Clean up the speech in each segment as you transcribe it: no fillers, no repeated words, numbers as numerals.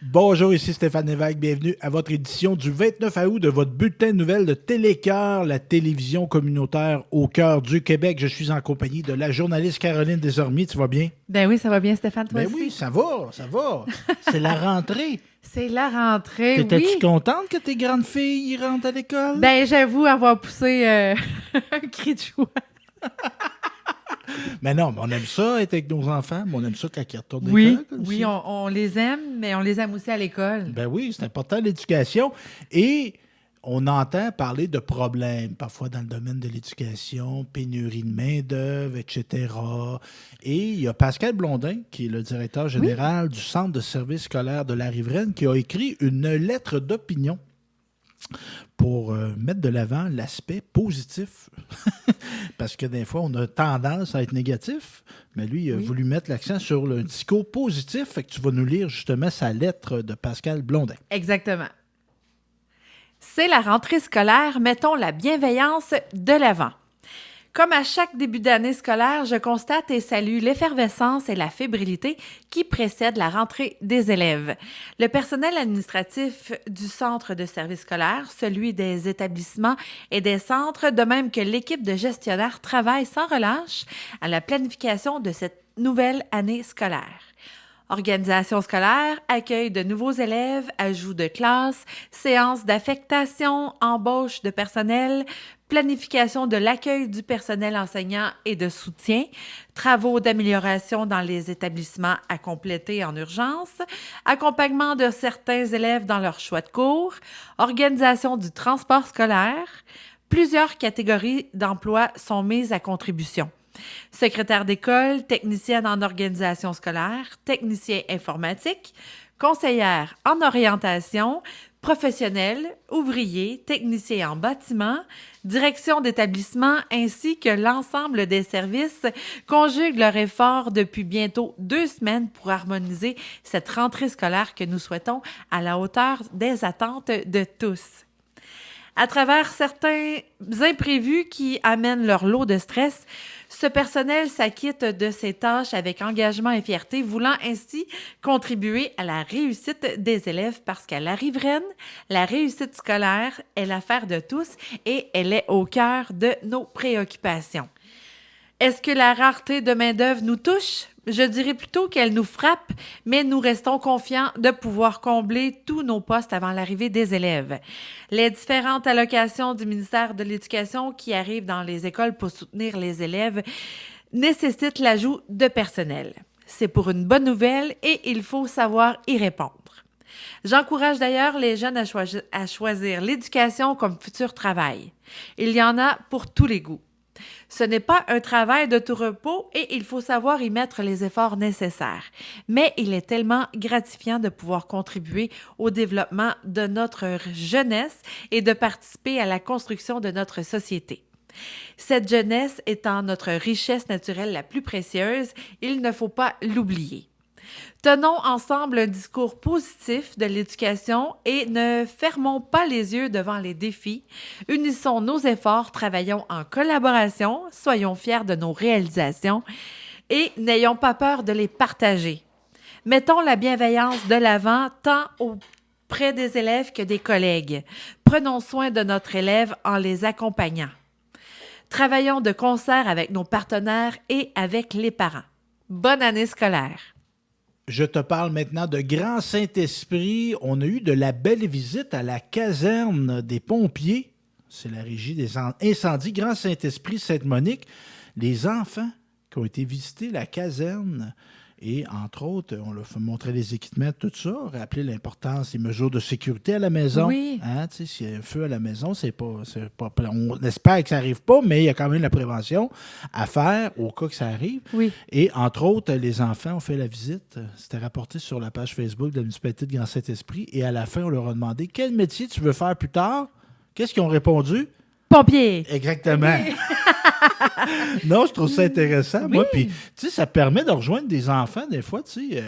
Bonjour, ici Stéphane Lévesque. Bienvenue à votre édition du 29 août de votre bulletin de nouvelles de Télécœur, la télévision communautaire au cœur du Québec. Je suis en compagnie de la journaliste Caroline Desormiers. Tu vas bien? Ben oui, ça va bien, Stéphane, toi Ben aussi? oui, ça va, ça va. C'est la rentrée. C'est la rentrée, T'étais-tu oui. contente que tes grandes filles y rentrent à l'école? Ben, j'avoue avoir poussé un cri de joie. Mais non, mais on aime ça être avec nos enfants, mais on aime ça quand ils retournent à Oui, l'école. comme oui, ça. on les aime, mais on les aime aussi à l'école. Ben oui, c'est important l'éducation. Et on entend parler de problèmes, parfois dans le domaine de l'éducation, pénurie de main-d'œuvre, etc. Et il y a Pascal Blondin, qui est le directeur général du Centre de services scolaires de la Riveraine, qui a écrit une lettre d'opinion pour mettre de l'avant l'aspect positif. Parce que des fois, on a tendance à être négatif, mais lui, il a voulu mettre l'accent sur le discours positif. Fait que tu vas nous lire justement sa lettre de Pascal Blondin. Exactement. C'est la rentrée scolaire, mettons la bienveillance de l'avant. Comme à chaque début d'année scolaire, je constate et salue l'effervescence et la fébrilité qui précèdent la rentrée des élèves. Le personnel administratif du centre de services scolaires, celui des établissements et des centres, de même que l'équipe de gestionnaires travaille sans relâche à la planification de cette nouvelle année scolaire. Organisation scolaire, accueil de nouveaux élèves, ajout de classes, séances d'affectation, embauche de personnel, planification de l'accueil du personnel enseignant et de soutien, travaux d'amélioration dans les établissements à compléter en urgence, accompagnement de certains élèves dans leur choix de cours, organisation du transport scolaire. Plusieurs catégories d'emplois sont mises à contribution. Secrétaire d'école, technicienne en organisation scolaire, technicien informatique, conseillère en orientation, professionnel, ouvrier, technicien en bâtiment, direction d'établissement ainsi que l'ensemble des services conjuguent leurs efforts depuis bientôt 2 semaines pour harmoniser cette rentrée scolaire que nous souhaitons à la hauteur des attentes de tous. À travers certains imprévus qui amènent leur lot de stress, ce personnel s'acquitte de ses tâches avec engagement et fierté, voulant ainsi contribuer à la réussite des élèves parce qu'à la Riveraine, la réussite scolaire est l'affaire de tous et elle est au cœur de nos préoccupations. Est-ce que la rareté de main-d'œuvre nous touche? Je dirais plutôt qu'elle nous frappe, mais nous restons confiants de pouvoir combler tous nos postes avant l'arrivée des élèves. Les différentes allocations du ministère de l'Éducation qui arrivent dans les écoles pour soutenir les élèves nécessitent l'ajout de personnel. C'est pour une bonne nouvelle et il faut savoir y répondre. J'encourage d'ailleurs les jeunes à choisir l'éducation comme futur travail. Il y en a pour tous les goûts. Ce n'est pas un travail de tout repos et il faut savoir y mettre les efforts nécessaires. Mais il est tellement gratifiant de pouvoir contribuer au développement de notre jeunesse et de participer à la construction de notre société. Cette jeunesse étant notre richesse naturelle la plus précieuse, il ne faut pas l'oublier. Tenons ensemble un discours positif de l'éducation et ne fermons pas les yeux devant les défis. Unissons nos efforts, travaillons en collaboration, soyons fiers de nos réalisations et n'ayons pas peur de les partager. Mettons la bienveillance de l'avant tant auprès des élèves que des collègues. Prenons soin de notre élève en les accompagnant. Travaillons de concert avec nos partenaires et avec les parents. Bonne année scolaire! Je te parle maintenant de Grand Saint-Esprit. On a eu de la belle visite à la caserne des pompiers. C'est la régie des incendies. Grand Saint-Esprit, Sainte-Monique. Les enfants qui ont été visiter la caserne et, entre autres, on leur fait montrer les équipements, tout ça, rappeler l'importance des mesures de sécurité à la maison. Oui. Hein, s'il y a un feu à la maison, c'est pas, on espère que ça n'arrive pas, mais il y a quand même la prévention à faire au cas que ça arrive. Oui. Et, entre autres, les enfants ont fait la visite. C'était rapporté sur la page Facebook de la municipalité de Grand Saint-Esprit. Et à la fin, on leur a demandé quel métier tu veux faire plus tard. Qu'est-ce qu'ils ont répondu? Pompier! Exactement. Non, je trouve ça intéressant, moi. Puis, tu sais, ça permet de rejoindre des enfants. Des fois, tu sais,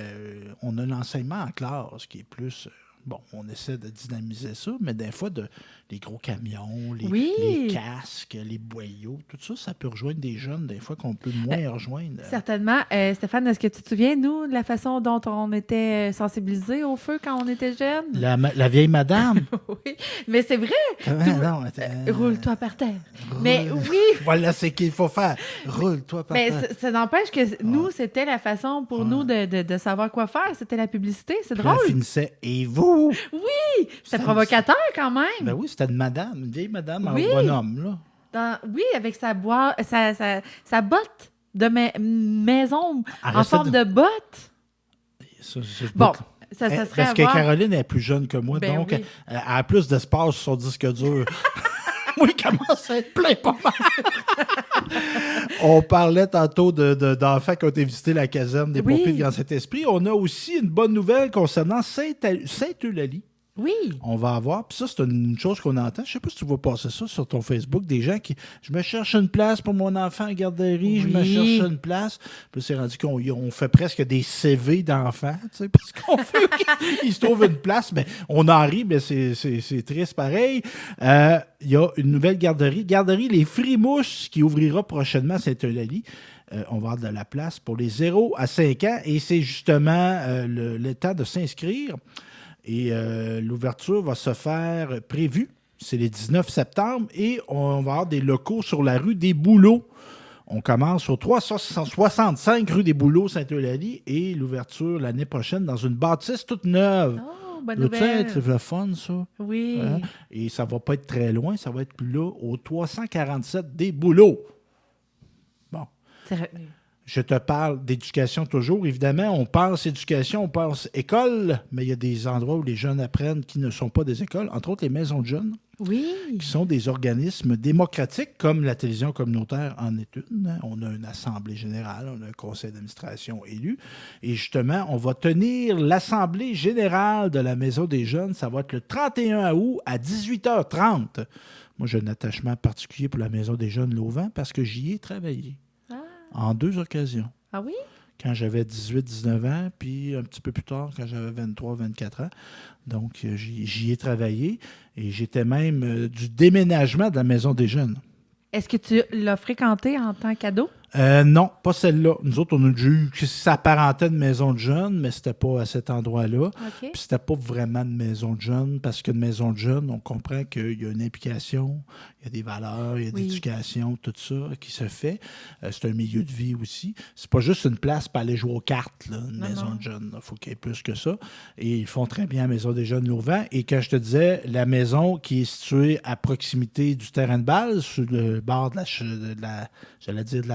on a l'enseignement en classe qui est plus Bon, on essaie de dynamiser ça, mais des fois, les gros camions, Oui. les casques, les boyaux, tout ça, ça peut rejoindre des jeunes, des fois, qu'on peut moins rejoindre. Certainement. Stéphane, est-ce que tu te souviens, nous, de la façon dont on était sensibilisés au feu quand on était jeunes? La vieille madame. Oui, mais c'est vrai. Roule-toi par terre. Mais oui. Voilà ce qu'il faut faire. Roule-toi par terre. Mais ça n'empêche que nous, c'était la façon pour nous de savoir quoi faire. C'était la publicité. C'est Puis drôle. elle finissait, et vous? Oui, c'était provocateur quand même. Ben oui, c'était une vieille madame, Oui. un bonhomme, là. Oui, avec sa botte de maison en Arrêtez forme de botte. Ça, Bon, ça serait parce à que voir. Caroline est plus jeune que moi, Ben donc oui. elle a plus d'espace sur son disque dur. Moi, il commence à être plein pas mal. On parlait tantôt d'enfants qui ont été visiter la caserne des pompiers de Grand Saint-Esprit. On a aussi une bonne nouvelle concernant Sainte-Eulalie. Oui. On va avoir, puis ça, c'est une chose qu'on entend. Je sais pas si tu vas passer ça sur ton Facebook, des gens qui, je me cherche une place pour mon enfant en garderie, je me cherche une place. Puis c'est rendu qu'on fait presque des CV d'enfants, tu sais, parce qu'on fait, il se trouve une place, mais on en rit, mais c'est triste pareil. Il y a une nouvelle garderie Les Frimouches, qui ouvrira prochainement à Sainte-Eulalie. On va avoir de la place pour les 0 à 5 ans, et c'est justement le temps de s'inscrire. Et l'ouverture va se faire prévue. C'est le 19 septembre et on va avoir des locaux sur la rue des Bouleaux. On commence au 365 rue des Bouleaux, Sainte-Eulalie, et l'ouverture l'année prochaine dans une bâtisse toute neuve. Oh, bonne Doit-tu nouvelle. être le fun, ça? Oui. Hein? Et ça va pas être très loin, ça va être plus là, au 347 des Bouleaux. Bon. C'est retenu. Je te parle d'éducation toujours. Évidemment, on pense éducation, on pense école, mais il y a des endroits où les jeunes apprennent qui ne sont pas des écoles, entre autres les maisons de jeunes, Oui. qui sont des organismes démocratiques, comme la télévision communautaire en est une. On a une assemblée générale, on a un conseil d'administration élu. Et justement, on va tenir l'assemblée générale de la maison des jeunes. Ça va être le 31 août à 18h30. Moi, j'ai un attachement particulier pour la maison des jeunes Lauvent parce que j'y ai travaillé. En 2 occasions. Ah oui? Quand j'avais 18-19 ans, puis un petit peu plus tard, quand j'avais 23-24 ans. Donc, j'y ai travaillé et j'étais même du déménagement de la maison des jeunes. Est-ce que tu l'as fréquenté en tant qu'ado? Non, pas celle-là. Nous autres, on a déjà eu, ça apparentait de maison de jeunes, mais c'était pas à cet endroit-là. OK. Puis c'était pas vraiment de maison de jeunes, parce qu'une maison de jeunes, on comprend qu'il y a une implication, il y a des valeurs, il y a de l'éducation, tout ça qui se fait. C'est un milieu de vie aussi. C'est pas juste une place pour aller jouer aux cartes, là, une maison de jeunes. Il faut qu'il y ait plus que ça. Et ils font très bien la maison des jeunes Lauvent. Et quand je te disais, la maison qui est située à proximité du terrain de balle, sur le bord de la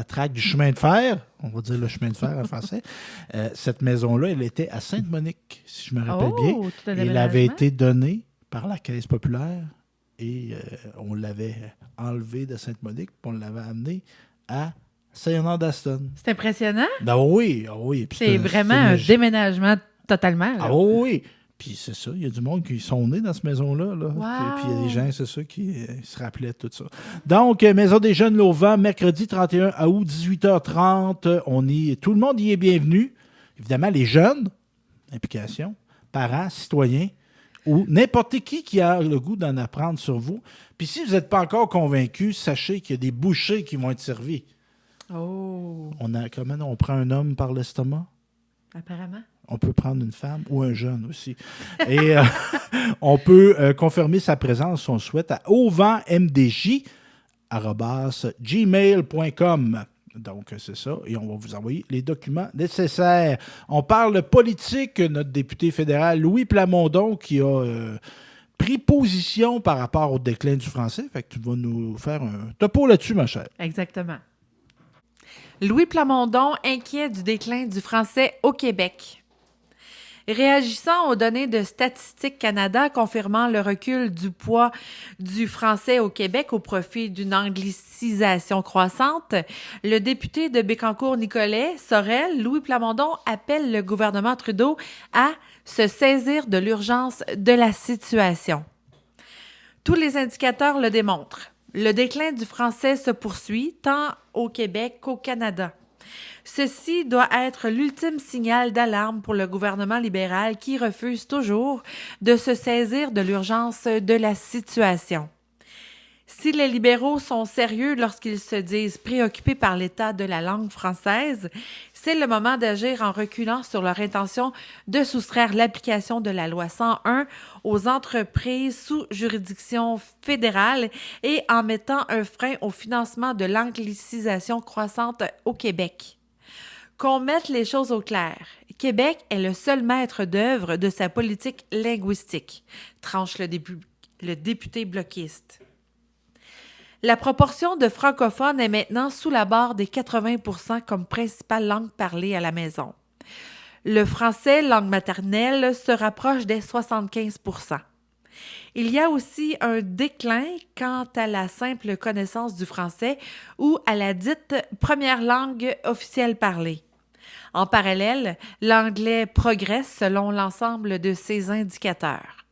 traque du chemin de fer, on va dire le chemin de fer en français, cette maison-là, elle était à Sainte-Monique, si je me rappelle bien. Et elle avait été donnée par la Caisse populaire et on l'avait enlevée de Sainte-Monique puis on l'avait amenée à Saint-Léonard-d'Aston. C'est impressionnant. Ben oui, oui. C'est vraiment un déménagement totalement. Là. Ah oui. Puis c'est ça, il y a du monde qui sont nés dans cette maison-là. Là. Wow. Puis il y a des gens, c'est ça, qui se rappelaient de tout ça. Donc, Maison des jeunes Lauvent, mercredi 31 août, 18h30. Tout le monde y est bienvenu. Évidemment, les jeunes, implication, parents, citoyens, ou n'importe qui a le goût d'en apprendre sur vous. Puis si vous n'êtes pas encore convaincu, sachez qu'il y a des bouchées qui vont être servis. Oh. Comment on prend un homme par l'estomac? Apparemment. On peut prendre une femme ou un jeune aussi. Et on peut confirmer sa présence, si on le souhaite, à auventmdj@gmail.com. Donc, c'est ça. Et on va vous envoyer les documents nécessaires. On parle politique. Notre député fédéral, Louis Plamondon, qui a pris position par rapport au déclin du français. Fait que tu vas nous faire un topo là-dessus, ma chère. Exactement. Louis Plamondon, inquiet du déclin du français au Québec. Réagissant aux données de Statistique Canada confirmant le recul du poids du français au Québec au profit d'une anglicisation croissante, le député de Bécancour-Nicolet, Sorel, Louis Plamondon, appelle le gouvernement Trudeau à se saisir de l'urgence de la situation. Tous les indicateurs le démontrent. Le déclin du français se poursuit tant au Québec qu'au Canada. Ceci doit être l'ultime signal d'alarme pour le gouvernement libéral qui refuse toujours de se saisir de l'urgence de la situation. Si les libéraux sont sérieux lorsqu'ils se disent préoccupés par l'état de la langue française, c'est le moment d'agir en reculant sur leur intention de soustraire l'application de la loi 101 aux entreprises sous juridiction fédérale et en mettant un frein au financement de l'anglicisation croissante au Québec. Qu'on mette les choses au clair. Québec est le seul maître d'œuvre de sa politique linguistique, tranche le député bloquiste. La proportion de francophones est maintenant sous la barre des 80% comme principale langue parlée à la maison. Le français, langue maternelle, se rapproche des 75%. Il y a aussi un déclin quant à la simple connaissance du français ou à la dite première langue officielle parlée. En parallèle, l'anglais progresse selon l'ensemble de ces indicateurs.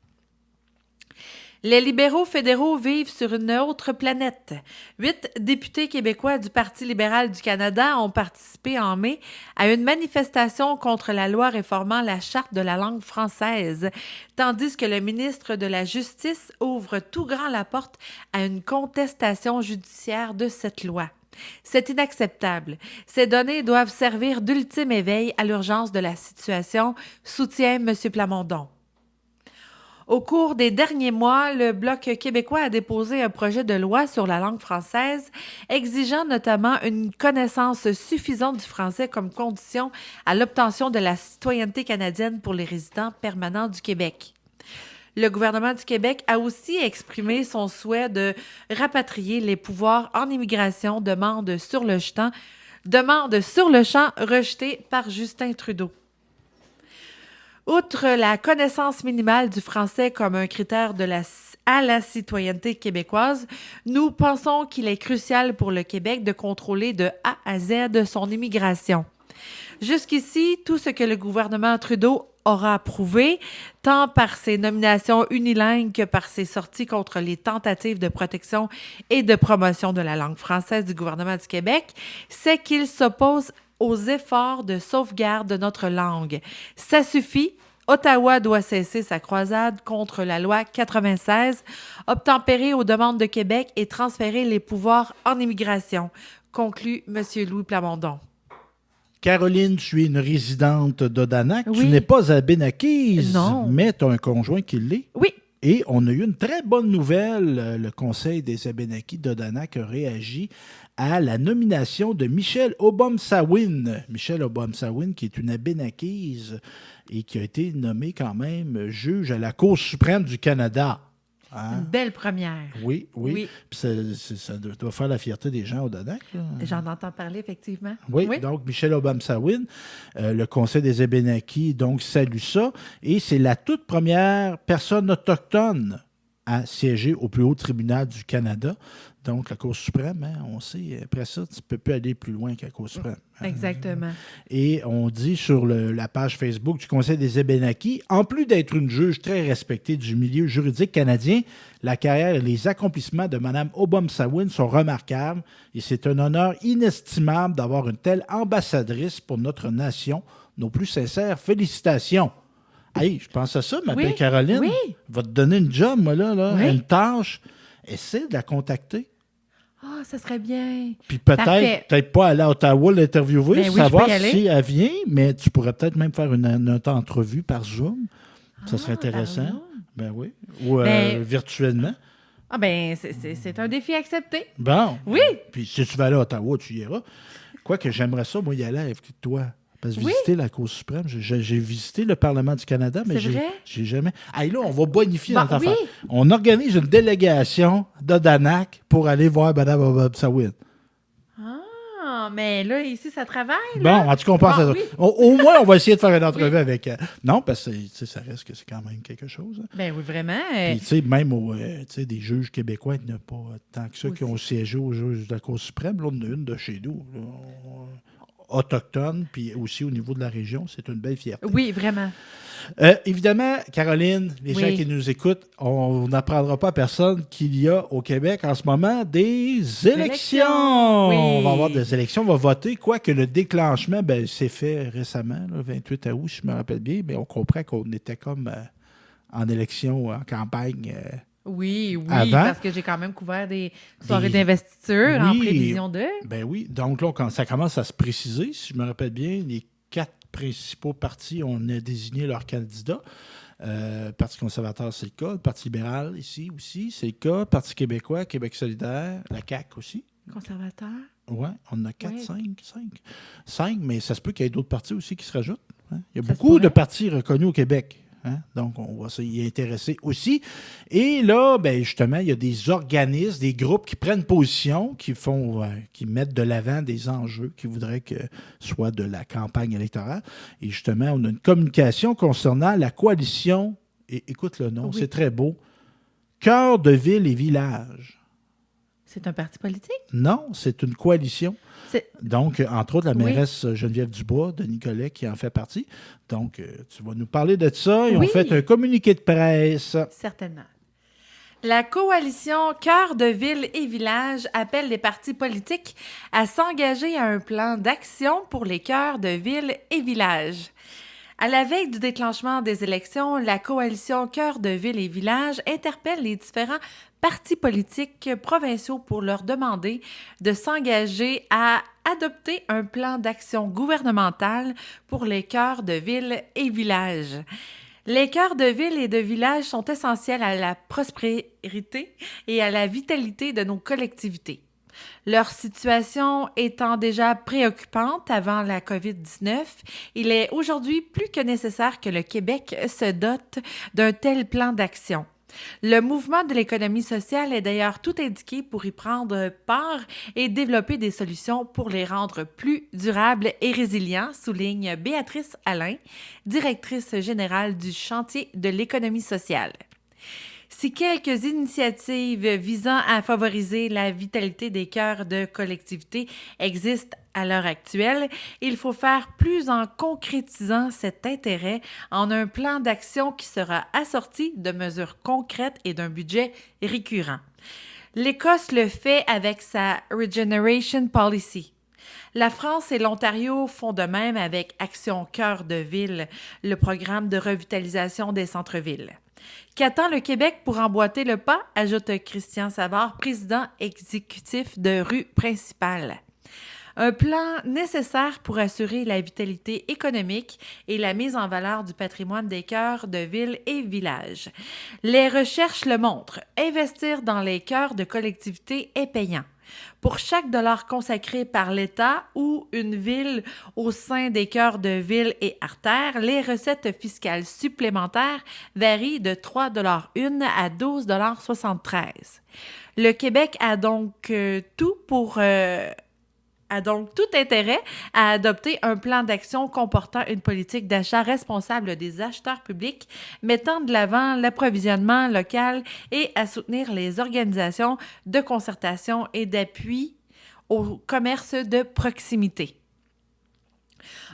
Les libéraux fédéraux vivent sur une autre planète. 8 députés québécois du Parti libéral du Canada ont participé en mai à une manifestation contre la loi réformant la Charte de la langue française, tandis que le ministre de la Justice ouvre tout grand la porte à une contestation judiciaire de cette loi. C'est inacceptable. Ces données doivent servir d'ultime éveil à l'urgence de la situation, soutient M. Plamondon. Au cours des derniers mois, le Bloc québécois a déposé un projet de loi sur la langue française, exigeant notamment une connaissance suffisante du français comme condition à l'obtention de la citoyenneté canadienne pour les résidents permanents du Québec. Le gouvernement du Québec a aussi exprimé son souhait de rapatrier les pouvoirs en immigration, demande sur le champ rejetée par Justin Trudeau. Outre la connaissance minimale du français comme un critère à la citoyenneté québécoise, nous pensons qu'il est crucial pour le Québec de contrôler de A à Z son immigration. Jusqu'ici, tout ce que le gouvernement Trudeau aura approuvé, tant par ses nominations unilingues que par ses sorties contre les tentatives de protection et de promotion de la langue française du gouvernement du Québec, c'est qu'il s'oppose aux efforts de sauvegarde de notre langue. Ça suffit. Ottawa doit cesser sa croisade contre la loi 96, obtempérer aux demandes de Québec et transférer les pouvoirs en immigration, conclut M. Louis Plamondon. Caroline, tu es une résidente d'Odanak. Oui. Tu n'es pas à Benakis, Non. mais tu as un conjoint qui l'est. Oui. Et on a eu une très bonne nouvelle. Le Conseil des Abénakis d'Odanak a réagi à la nomination de Michelle Obomsawin. Michelle Obomsawin, qui est une Abénakise et qui a été nommée quand même juge à la Cour suprême du Canada. Hein? Une belle première. Oui. Oui. Puis ça doit faire la fierté des gens au Odanak. J'en entends parler, effectivement. Oui, donc Michelle Obomsawin, le Conseil des Abénakis, donc salue ça. Et c'est la toute première personne autochtone à siéger au plus haut tribunal du Canada. Donc, la Cour suprême, hein, on sait, après ça, tu ne peux plus aller plus loin que la Cour suprême. Exactement. Et on dit sur la page Facebook du Conseil des Abénakis, en plus d'être une juge très respectée du milieu juridique canadien, la carrière et les accomplissements de Mme Obomsawin sont remarquables et c'est un honneur inestimable d'avoir une telle ambassadrice pour notre nation. Nos plus sincères félicitations. Hey, je pense à ça, ma belle Caroline. Oui. Va te donner une job, moi, là, Oui. une tâche. Essaie de la contacter. Ah, ça serait bien. Puis Parfait. peut-être pas aller à Ottawa l'interviewer, Ben oui, savoir je peux y aller. si elle vient, mais tu pourrais peut-être même faire une entrevue par Zoom. Ça serait par intéressant. Zoom. Ben oui. Ou virtuellement. Ah ben, c'est un défi accepté. Bon. Oui. Puis si tu vas aller à Ottawa, tu iras. Quoique j'aimerais ça, moi, y aller avec toi. Parce que visiter la Cour suprême, j'ai visité le Parlement du Canada, mais C'est vrai? j'ai jamais... Hey, là, on va bonifier notre oui. affaire. On organise une délégation d'Odanak pour aller voir Mme Obomsawin. Ah, mais là, ici, ça travaille. Bon, Là. en tout cas, on pense à ça. Oui. Au moins, on va essayer de faire une entrevue avec elle. Non, parce que tu sais, ça reste que c'est quand même quelque chose. Hein. Ben oui, vraiment. Puis, tu sais, même tu sais, des juges québécois, il n'y en a pas tant que ça qui ont siégé aux juges de la Cour suprême. Là, on en a une de chez nous. Là. autochtones, puis aussi au niveau de la région. C'est une belle fierté. Oui, vraiment. Évidemment, Caroline, les gens qui nous écoutent, on n'apprendra pas à personne qu'il y a au Québec en ce moment des élections. Oui. On va avoir des élections, on va voter. Quoique le déclenchement, s'est fait récemment, le 28 août, si je me rappelle bien, mais on comprend qu'on était comme en élection, en campagne. Oui, avant. Parce que j'ai quand même couvert des soirées d'investiture en prévision de... Ben oui, donc là, quand ça commence à se préciser, si je me rappelle bien, les 4 principaux partis ont désigné leurs candidats. Parti conservateur, c'est le cas. Le Parti libéral, ici aussi, c'est le cas. Le Parti québécois, Québec solidaire, la CAQ aussi. Conservateur? Oui, on en a 4, Ouais. 5, mais ça se peut qu'il y ait d'autres partis aussi qui se rajoutent. Hein. Il y a Ça beaucoup de partis reconnus au Québec. Hein? Donc, on va s'y intéresser aussi. Et là, justement, il y a des organismes, des groupes qui prennent position, qui mettent de l'avant des enjeux qu'ils voudraient que soit de la campagne électorale. Et justement, on a une communication concernant la coalition, et écoute le nom, c'est très beau, Cœur de ville et village. C'est un parti politique? Non, c'est une coalition. Donc, entre autres, la mairesse Geneviève Dubois de Nicolet qui en fait partie. Donc, tu vas nous parler de ça. Ils ont fait un communiqué de presse. Certainement. La coalition Cœur de ville et village appelle les partis politiques à s'engager à un plan d'action pour les cœurs de ville et village. À la veille du déclenchement des élections, la coalition Cœur de ville et village interpelle les différents partis politiques provinciaux pour leur demander de s'engager à adopter un plan d'action gouvernemental pour les cœurs de ville et village. Les cœurs de ville et de village sont essentiels à la prospérité et à la vitalité de nos collectivités. Leur situation étant déjà préoccupante avant la COVID-19, il est aujourd'hui plus que nécessaire que le Québec se dote d'un tel plan d'action. Le mouvement de l'économie sociale est d'ailleurs tout indiqué pour y prendre part et développer des solutions pour les rendre plus durables et résilients, souligne Béatrice Alain, directrice générale du chantier de l'économie sociale. Si quelques initiatives visant à favoriser la vitalité des cœurs de collectivités existent à l'heure actuelle, il faut faire plus en concrétisant cet intérêt en un plan d'action qui sera assorti de mesures concrètes et d'un budget récurrent. L'Écosse le fait avec sa Regeneration Policy. La France et l'Ontario font de même avec Action Cœur de Ville, le programme de revitalisation des centres-villes. Qu'attend le Québec pour emboîter le pas, ajoute Christian Savard, président exécutif de Rue Principale. Un plan nécessaire pour assurer la vitalité économique et la mise en valeur du patrimoine des cœurs de villes et villages. Les recherches le montrent, investir dans les cœurs de collectivités est payant. Pour chaque dollar consacré par l'État ou une ville au sein des cœurs de villes et artères, les recettes fiscales supplémentaires varient de 3,01 à 12,73 $. Le Québec a donc tout intérêt à adopter un plan d'action comportant une politique d'achat responsable des acheteurs publics, mettant de l'avant l'approvisionnement local et à soutenir les organisations de concertation et d'appui au commerce de proximité.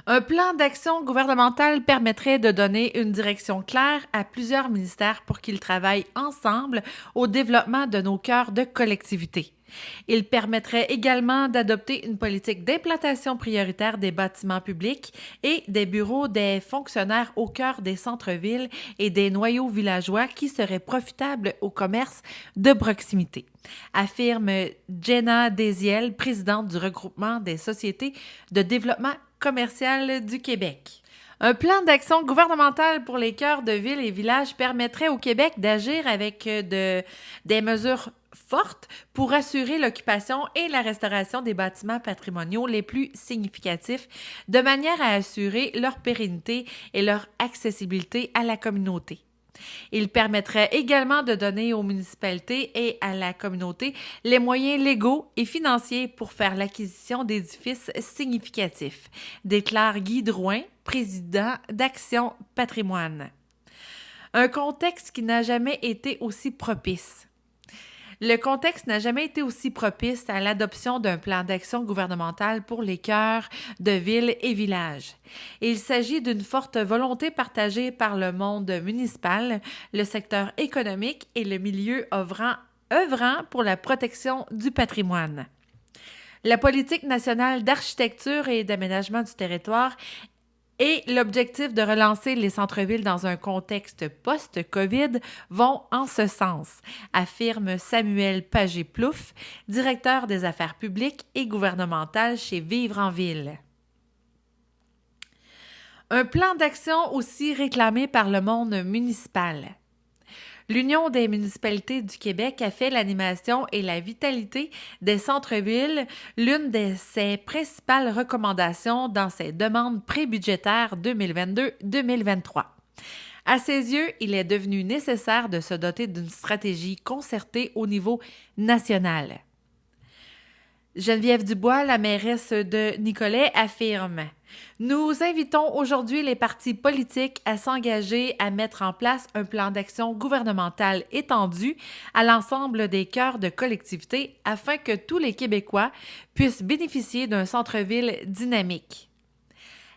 Un plan d'action gouvernemental permettrait de donner une direction claire à plusieurs ministères pour qu'ils travaillent ensemble au développement de nos cœurs de collectivité. Il permettrait également d'adopter une politique d'implantation prioritaire des bâtiments publics et des bureaux des fonctionnaires au cœur des centres-villes et des noyaux villageois qui seraient profitables au commerce de proximité, affirme Jenna Desiel, présidente du regroupement des sociétés de développement commercial du Québec. Un plan d'action gouvernemental pour les cœurs de villes et villages permettrait au Québec d'agir avec des mesures fortes pour assurer l'occupation et la restauration des bâtiments patrimoniaux les plus significatifs, de manière à assurer leur pérennité et leur accessibilité à la communauté. Il permettrait également de donner aux municipalités et à la communauté les moyens légaux et financiers pour faire l'acquisition d'édifices significatifs, déclare Guy Drouin, président d'Action Patrimoine. Un contexte qui n'a jamais été aussi propice. Le contexte n'a jamais été aussi propice à l'adoption d'un plan d'action gouvernemental pour les cœurs de villes et villages. Il s'agit d'une forte volonté partagée par le monde municipal, le secteur économique et le milieu œuvrant pour la protection du patrimoine. La politique nationale d'architecture et d'aménagement du territoire et l'objectif de relancer les centres-villes dans un contexte post-COVID vont en ce sens, affirme Samuel Pagé-Plouffe, directeur des affaires publiques et gouvernementales chez Vivre en Ville. Un plan d'action aussi réclamé par le monde municipal. L'Union des municipalités du Québec a fait l'animation et la vitalité des centres-villes l'une de ses principales recommandations dans ses demandes prébudgétaires 2022-2023. À ses yeux, il est devenu nécessaire de se doter d'une stratégie concertée au niveau national. Geneviève Dubois, la mairesse de Nicolet, affirme « Nous invitons aujourd'hui les partis politiques à s'engager à mettre en place un plan d'action gouvernemental étendu à l'ensemble des cœurs de collectivités afin que tous les Québécois puissent bénéficier d'un centre-ville dynamique. »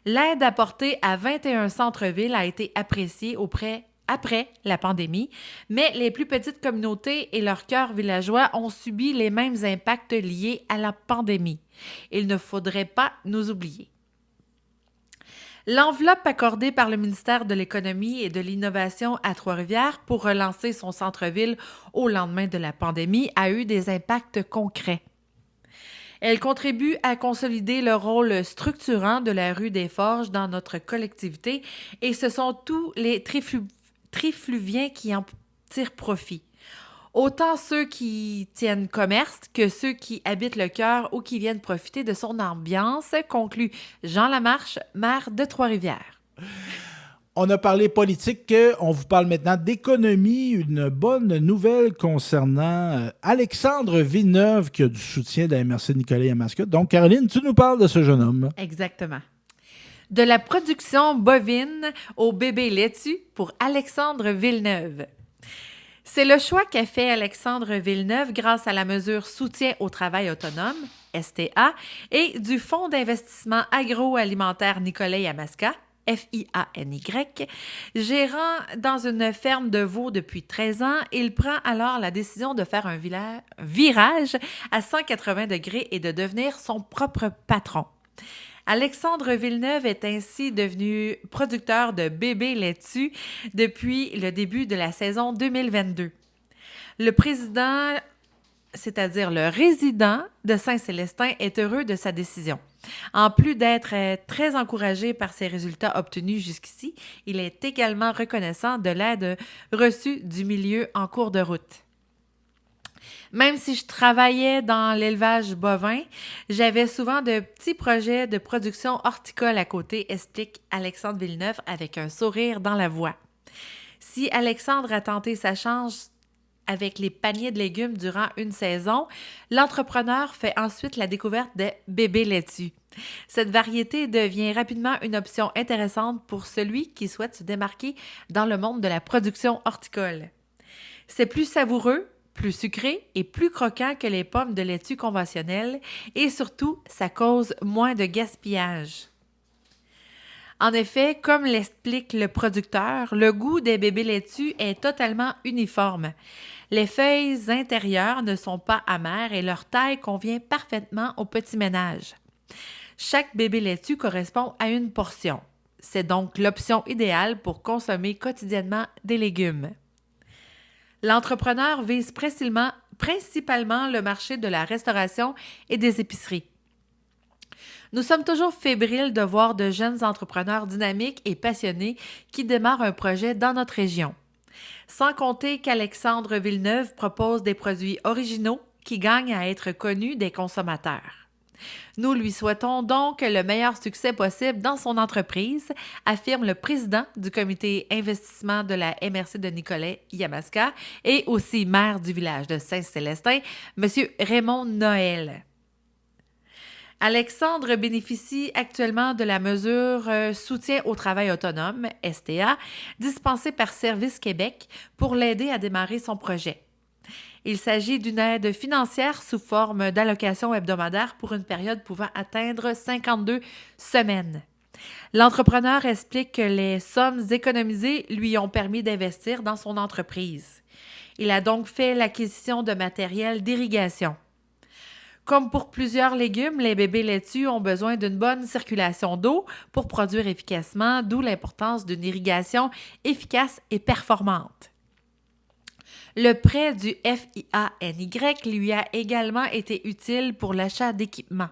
L'aide apportée à 21 centres-villes a été appréciée après la pandémie, mais les plus petites communautés et leurs cœurs villageois ont subi les mêmes impacts liés à la pandémie. Il ne faudrait pas nous oublier. L'enveloppe accordée par le ministère de l'Économie et de l'Innovation à Trois-Rivières pour relancer son centre-ville au lendemain de la pandémie a eu des impacts concrets. Elle contribue à consolider le rôle structurant de la rue des Forges dans notre collectivité et ce sont tous les trifluviens qui en tirent profit. Autant ceux qui tiennent commerce que ceux qui habitent le cœur ou qui viennent profiter de son ambiance, conclut Jean Lamarche, maire de Trois-Rivières. On a parlé politique, on vous parle maintenant d'économie. Une bonne nouvelle concernant Alexandre Villeneuve qui a du soutien de la MRC Nicolet à Mascotte. Donc, Caroline, tu nous parles de ce jeune homme. Exactement. De la production bovine au bébé laitue pour Alexandre Villeneuve. C'est le choix qu'a fait Alexandre Villeneuve grâce à la mesure Soutien au travail autonome, STA, et du Fonds d'investissement agroalimentaire Nicolet-Yamaska, FIANY. Gérant dans une ferme de veaux depuis 13 ans, il prend alors la décision de faire un virage à 180 degrés et de devenir son propre patron. Alexandre Villeneuve est ainsi devenu producteur de bébés laitues depuis le début de la saison 2022. Le président, c'est-à-dire le résident de Saint-Célestin, est heureux de sa décision. En plus d'être très encouragé par ses résultats obtenus jusqu'ici, il est également reconnaissant de l'aide reçue du milieu en cours de route. Même si je travaillais dans l'élevage bovin, j'avais souvent de petits projets de production horticole à côté, explique Alexandre Villeneuve avec un sourire dans la voix. Si Alexandre a tenté sa chance avec les paniers de légumes durant une saison, l'entrepreneur fait ensuite la découverte des bébés laitues. Cette variété devient rapidement une option intéressante pour celui qui souhaite se démarquer dans le monde de la production horticole. C'est plus savoureux, plus sucré et plus croquant que les pommes de laitue conventionnelles et surtout, ça cause moins de gaspillage. En effet, comme l'explique le producteur, le goût des bébés laitues est totalement uniforme. Les feuilles intérieures ne sont pas amères et leur taille convient parfaitement au petit ménage. Chaque bébé laitue correspond à une portion. C'est donc l'option idéale pour consommer quotidiennement des légumes. L'entrepreneur vise principalement le marché de la restauration et des épiceries. Nous sommes toujours fébriles de voir de jeunes entrepreneurs dynamiques et passionnés qui démarrent un projet dans notre région. Sans compter qu'Alexandre Villeneuve propose des produits originaux qui gagnent à être connus des consommateurs. Nous lui souhaitons donc le meilleur succès possible dans son entreprise, affirme le président du comité investissement de la MRC de Nicolet-Yamaska et aussi maire du village de Saint-Célestin, M. Raymond Noël. Alexandre bénéficie actuellement de la mesure Soutien au travail autonome, STA, dispensée par Service Québec pour l'aider à démarrer son projet. Il s'agit d'une aide financière sous forme d'allocation hebdomadaire pour une période pouvant atteindre 52 semaines. L'entrepreneur explique que les sommes économisées lui ont permis d'investir dans son entreprise. Il a donc fait l'acquisition de matériel d'irrigation. Comme pour plusieurs légumes, les bébés laitues ont besoin d'une bonne circulation d'eau pour produire efficacement, d'où l'importance d'une irrigation efficace et performante. Le prêt du FIANY lui a également été utile pour l'achat d'équipements.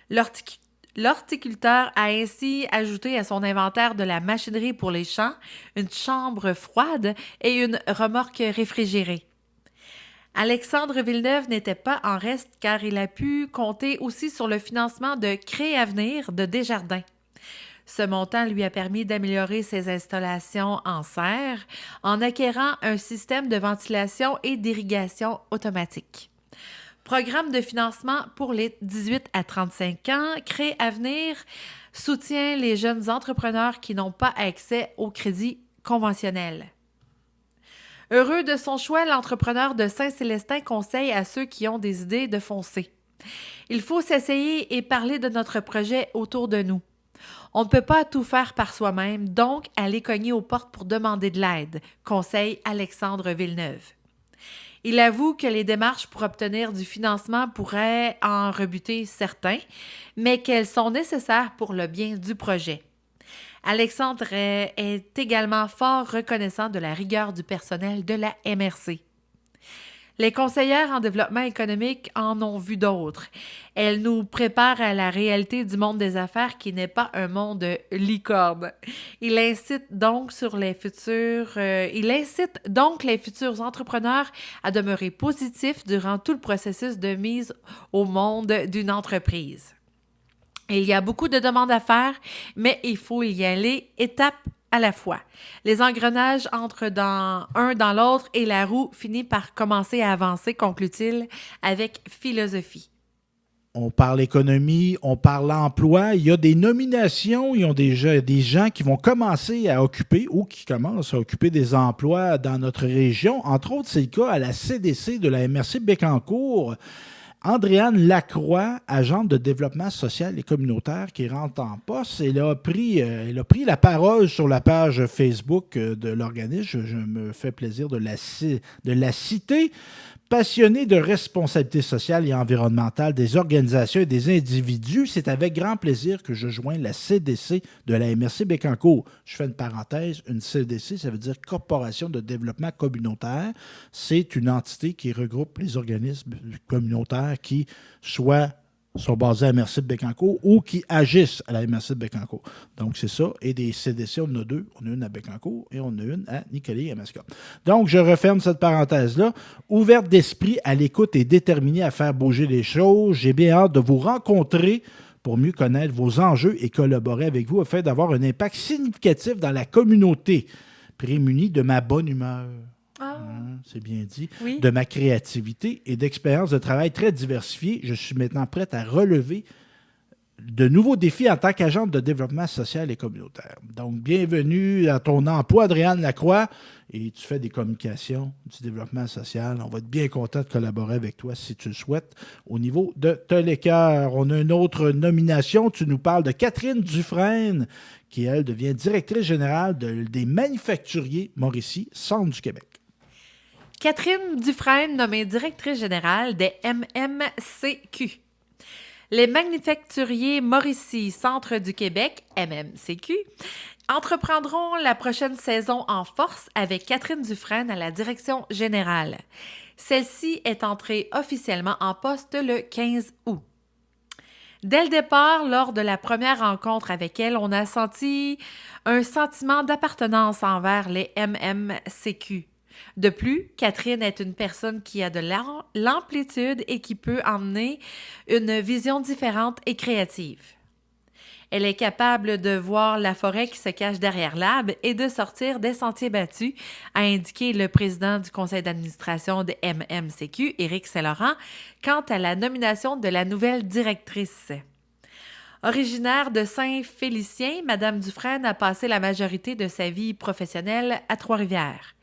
L'horticulteur a ainsi ajouté à son inventaire de la machinerie pour les champs, une chambre froide et une remorque réfrigérée. Alexandre Villeneuve n'était pas en reste car il a pu compter aussi sur le financement de Créavenir de Desjardins. Ce montant lui a permis d'améliorer ses installations en serre en acquérant un système de ventilation et d'irrigation automatique. Programme de financement pour les 18 à 35 ans, Créavenir soutient les jeunes entrepreneurs qui n'ont pas accès au crédit conventionnel. Heureux de son choix, l'entrepreneur de Saint-Célestin conseille à ceux qui ont des idées de foncer. Il faut s'essayer et parler de notre projet autour de nous. On ne peut pas tout faire par soi-même, donc aller cogner aux portes pour demander de l'aide, conseille Alexandre Villeneuve. Il avoue que les démarches pour obtenir du financement pourraient en rebuter certains, mais qu'elles sont nécessaires pour le bien du projet. Alexandre est également fort reconnaissant de la rigueur du personnel de la MRC. Les conseillères en développement économique en ont vu d'autres. Elles nous préparent à la réalité du monde des affaires qui n'est pas un monde licorne. Il incite donc les futurs entrepreneurs à demeurer positifs durant tout le processus de mise au monde d'une entreprise. Il y a beaucoup de demandes à faire, mais il faut y aller étape à la fois. Les engrenages entrent dans l'autre et la roue finit par commencer à avancer, conclut-il avec philosophie. On parle économie, on parle emploi. Il y a des nominations, il y a des gens qui vont commencer à occuper ou qui commencent à occuper des emplois dans notre région. Entre autres, c'est le cas à la CDC de la MRC Bécancour. Andréane Lacroix, agente de développement social et communautaire qui rentre en poste, elle a pris la parole sur la page Facebook de l'organisme. Je me fais plaisir de la citer. Passionné de responsabilité sociale et environnementale des organisations et des individus, c'est avec grand plaisir que je joins la CDC de la MRC Bécancour. Je fais une parenthèse, une CDC, ça veut dire Corporation de développement communautaire. C'est une entité qui regroupe les organismes communautaires qui sont basés à la MRC de Bécancour ou qui agissent à la MRC de Bécancour. Donc, c'est ça. Et des CDC, on en a deux. On a une à Bécancour et on en a une à Nicolet et à Mascotte. Donc, je referme cette parenthèse-là. Ouverte d'esprit, à l'écoute et déterminée à faire bouger les choses, j'ai bien hâte de vous rencontrer pour mieux connaître vos enjeux et collaborer avec vous afin d'avoir un impact significatif dans la communauté, prémunie de ma bonne humeur. C'est bien dit, oui. De ma créativité et d'expérience de travail très diversifiée. Je suis maintenant prête à relever de nouveaux défis en tant qu'agente de développement social et communautaire. Donc, bienvenue à ton emploi, Andréane Lacroix, et tu fais des communications, du développement social. On va être bien content de collaborer avec toi si tu le souhaites. Au niveau de Télécœur, on a une autre nomination. Tu nous parles de Catherine Dufresne, qui, elle, devient directrice générale des manufacturiers Mauricie, Centre du Québec. Catherine Dufresne, nommée directrice générale des MMCQ. Les manufacturiers Mauricie, Centre du Québec, MMCQ, entreprendront la prochaine saison en force avec Catherine Dufresne à la direction générale. Celle-ci est entrée officiellement en poste le 15 août. Dès le départ, lors de la première rencontre avec elle, on a senti un sentiment d'appartenance envers les MMCQ. De plus, Catherine est une personne qui a de l'amplitude et qui peut emmener une vision différente et créative. Elle est capable de voir la forêt qui se cache derrière l'arbre et de sortir des sentiers battus, a indiqué le président du conseil d'administration de MMCQ, Éric Saint-Laurent, quant à la nomination de la nouvelle directrice. Originaire de Saint-Félicien, Mme Dufresne a passé la majorité de sa vie professionnelle à Trois-Rivières.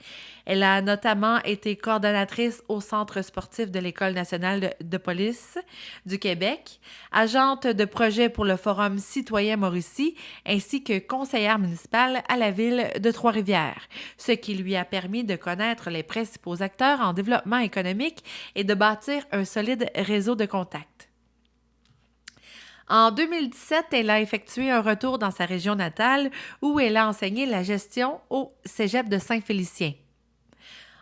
Elle a notamment été coordonnatrice au Centre sportif de l'École nationale de police du Québec, agente de projet pour le Forum citoyen Mauricie, ainsi que conseillère municipale à la ville de Trois-Rivières, ce qui lui a permis de connaître les principaux acteurs en développement économique et de bâtir un solide réseau de contacts. En 2017, elle a effectué un retour dans sa région natale où elle a enseigné la gestion au Cégep de Saint-Félicien.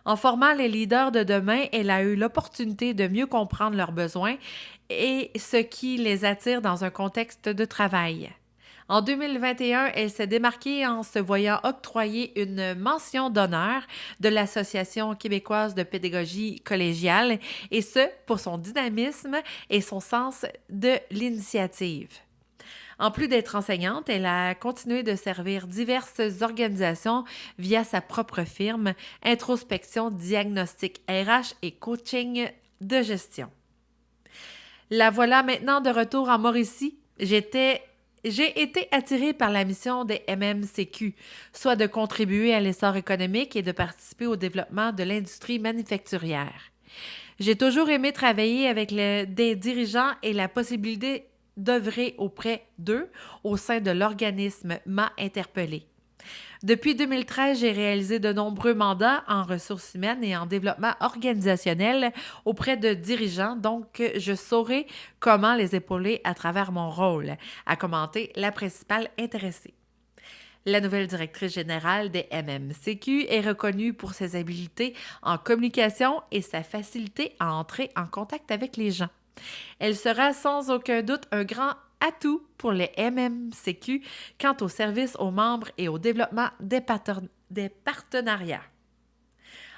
En formant les leaders de demain, elle a eu l'opportunité de mieux comprendre leurs besoins et ce qui les attire dans un contexte de travail. En 2021, elle s'est démarquée en se voyant octroyer une mention d'honneur de l'Association québécoise de pédagogie collégiale, et ce, pour son dynamisme et son sens de l'initiative. En plus d'être enseignante, elle a continué de servir diverses organisations via sa propre firme, Introspection Diagnostic RH et Coaching de gestion. La voilà maintenant de retour en Mauricie. J'ai été attirée par la mission des MMCQ, soit de contribuer à l'essor économique et de participer au développement de l'industrie manufacturière. J'ai toujours aimé travailler avec des dirigeants et la possibilité d'œuvrer auprès d'eux au sein de l'organisme m'a interpellée. Depuis 2013, j'ai réalisé de nombreux mandats en ressources humaines et en développement organisationnel auprès de dirigeants, donc je saurai comment les épauler à travers mon rôle, a commenté la principale intéressée. La nouvelle directrice générale des MMCQ est reconnue pour ses habiletés en communication et sa facilité à entrer en contact avec les gens. Elle sera sans aucun doute un grand atout pour les MMCQ quant au service aux membres et au développement des partenariats.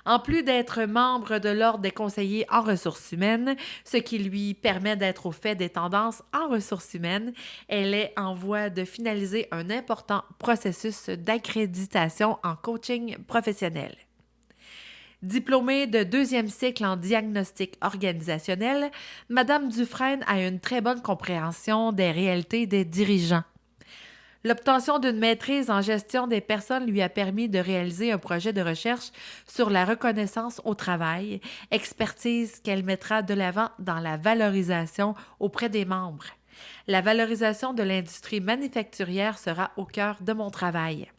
En plus d'être membre de l'Ordre des conseillers en ressources humaines, ce qui lui permet d'être au fait des tendances en ressources humaines, elle est en voie de finaliser un important processus d'accréditation en coaching professionnel. Diplômée de 2e cycle en diagnostic organisationnel, Mme Dufresne a une très bonne compréhension des réalités des dirigeants. L'obtention d'une maîtrise en gestion des personnes lui a permis de réaliser un projet de recherche sur la reconnaissance au travail, expertise qu'elle mettra de l'avant dans la valorisation auprès des membres. La valorisation de l'industrie manufacturière sera au cœur de mon travail.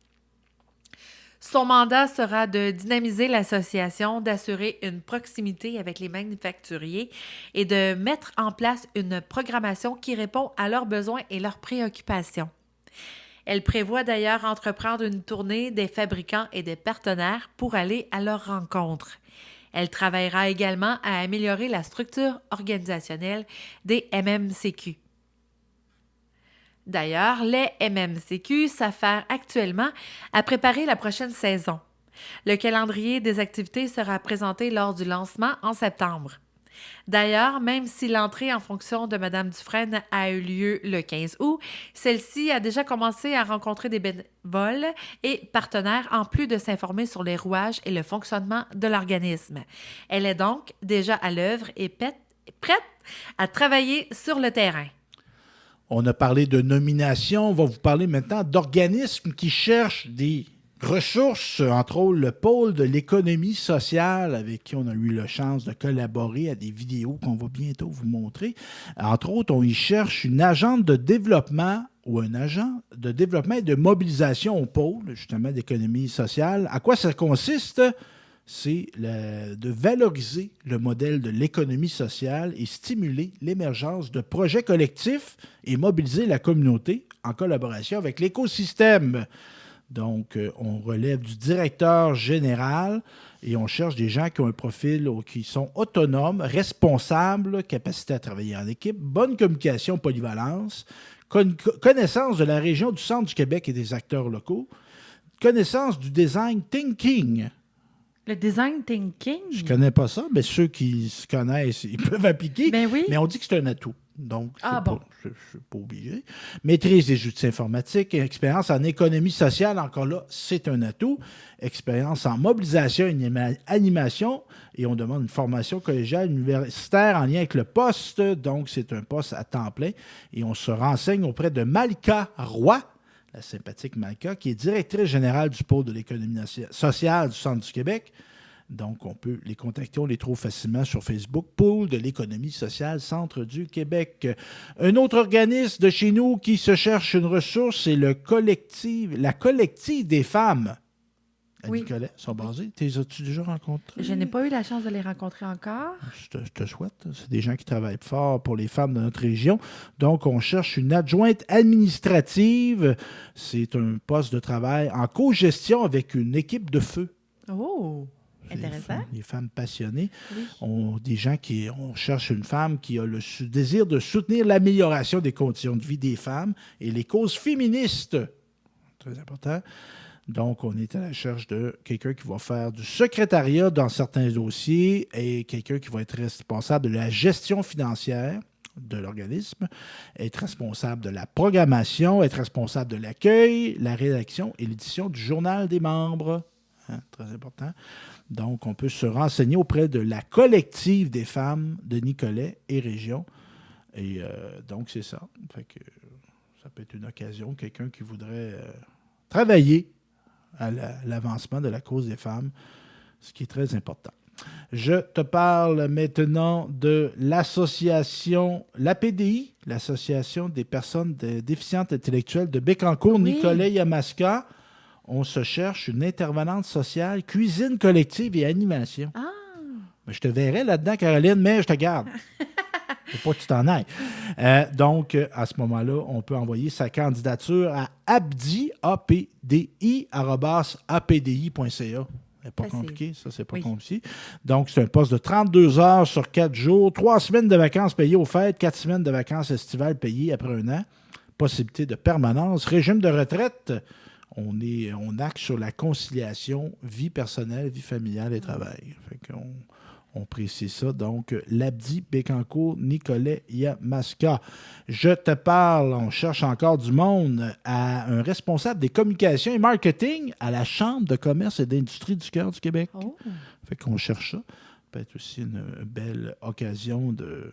Son mandat sera de dynamiser l'association, d'assurer une proximité avec les manufacturiers et de mettre en place une programmation qui répond à leurs besoins et leurs préoccupations. Elle prévoit d'ailleurs entreprendre une tournée des fabricants et des partenaires pour aller à leur rencontre. Elle travaillera également à améliorer la structure organisationnelle des MMCQ. D'ailleurs, les MMCQ s'affairent actuellement à préparer la prochaine saison. Le calendrier des activités sera présenté lors du lancement en septembre. D'ailleurs, même si l'entrée en fonction de Mme Dufresne a eu lieu le 15 août, celle-ci a déjà commencé à rencontrer des bénévoles et partenaires en plus de s'informer sur les rouages et le fonctionnement de l'organisme. Elle est donc déjà à l'œuvre et prête à travailler sur le terrain. On a parlé de nomination. On va vous parler maintenant d'organismes qui cherchent des ressources, entre autres le pôle de l'économie sociale avec qui on a eu la chance de collaborer à des vidéos qu'on va bientôt vous montrer. Entre autres, on y cherche une agente de développement ou un agent de développement et de mobilisation au pôle, justement, d'économie sociale. À quoi ça consiste? C'est de valoriser le modèle de l'économie sociale et stimuler l'émergence de projets collectifs et mobiliser la communauté en collaboration avec l'écosystème. Donc, on relève du directeur général et on cherche des gens qui ont un profil qui sont autonomes, responsables, capacité à travailler en équipe, bonne communication, polyvalence, connaissance de la région du centre du Québec et des acteurs locaux, connaissance du design thinking. Le design thinking? Je ne connais pas ça, mais ceux qui se connaissent, ils peuvent appliquer. Ben oui. Mais on dit que c'est un atout. Donc, je ne suis pas obligé. Maîtrise des outils informatiques, expérience en économie sociale, encore là, c'est un atout. Expérience en mobilisation et animation, et on demande une formation collégiale universitaire en lien avec le poste. Donc, c'est un poste à temps plein. Et on se renseigne auprès de Malika Roy, la sympathique Malika, qui est directrice générale du pôle de l'économie sociale du Centre du Québec. Donc, on peut les contacter. On les trouve facilement sur Facebook. Pôle de l'économie sociale, Centre du Québec. Un autre organisme de chez nous qui se cherche une ressource, c'est la collective des femmes. À Oui. Nicolet, sont basés. T'es as-tu déjà rencontrés? Je n'ai pas eu la chance de les rencontrer encore. Je te souhaite. C'est des gens qui travaillent fort pour les femmes de notre région. Donc, on cherche une adjointe administrative. C'est un poste de travail en co-gestion avec une équipe de feu. Oh, intéressant. Les femmes passionnées. Oui. On cherche une femme qui a le désir de soutenir l'amélioration des conditions de vie des femmes et les causes féministes. Très important. Donc, on est à la recherche de quelqu'un qui va faire du secrétariat dans certains dossiers et quelqu'un qui va être responsable de la gestion financière de l'organisme, être responsable de la programmation, être responsable de l'accueil, la rédaction et l'édition du journal des membres. Hein, très important. Donc, on peut se renseigner auprès de la collective des femmes de Nicolet et région. Et donc, c'est ça. Fait que, ça peut être une occasion, quelqu'un qui voudrait travailler à l'avancement de la cause des femmes, ce qui est très important. Je te parle maintenant de l'association, l'APDI, l'Association des personnes déficientes intellectuelles de Bécancour, Oui. Nicolet-Yamaska. On se cherche une intervenante sociale, cuisine collective et animation. Ah, Je te verrai là-dedans, Caroline, mais je te garde. Faut pas que tu t'en ailles. Donc, à ce moment-là, on peut envoyer sa candidature à abdi@apdi.ca. C'est pas Facile. compliqué, ça, c'est pas Oui. compliqué. Donc, c'est un poste de 32 heures sur 4 jours, 3 semaines de vacances payées aux fêtes, 4 semaines de vacances estivales payées après un an, possibilité de permanence, régime de retraite. On axe sur la conciliation vie personnelle, vie familiale et travail. Fait qu'on on précise ça. Donc, l'Abdi, Bécancour, Nicolet, Yamaska. Je te parle, on cherche encore du monde, à un responsable des communications et marketing à la Chambre de commerce et d'industrie du Cœur du Québec. oh. Fait qu'on cherche ça. Ça peut être aussi une belle occasion de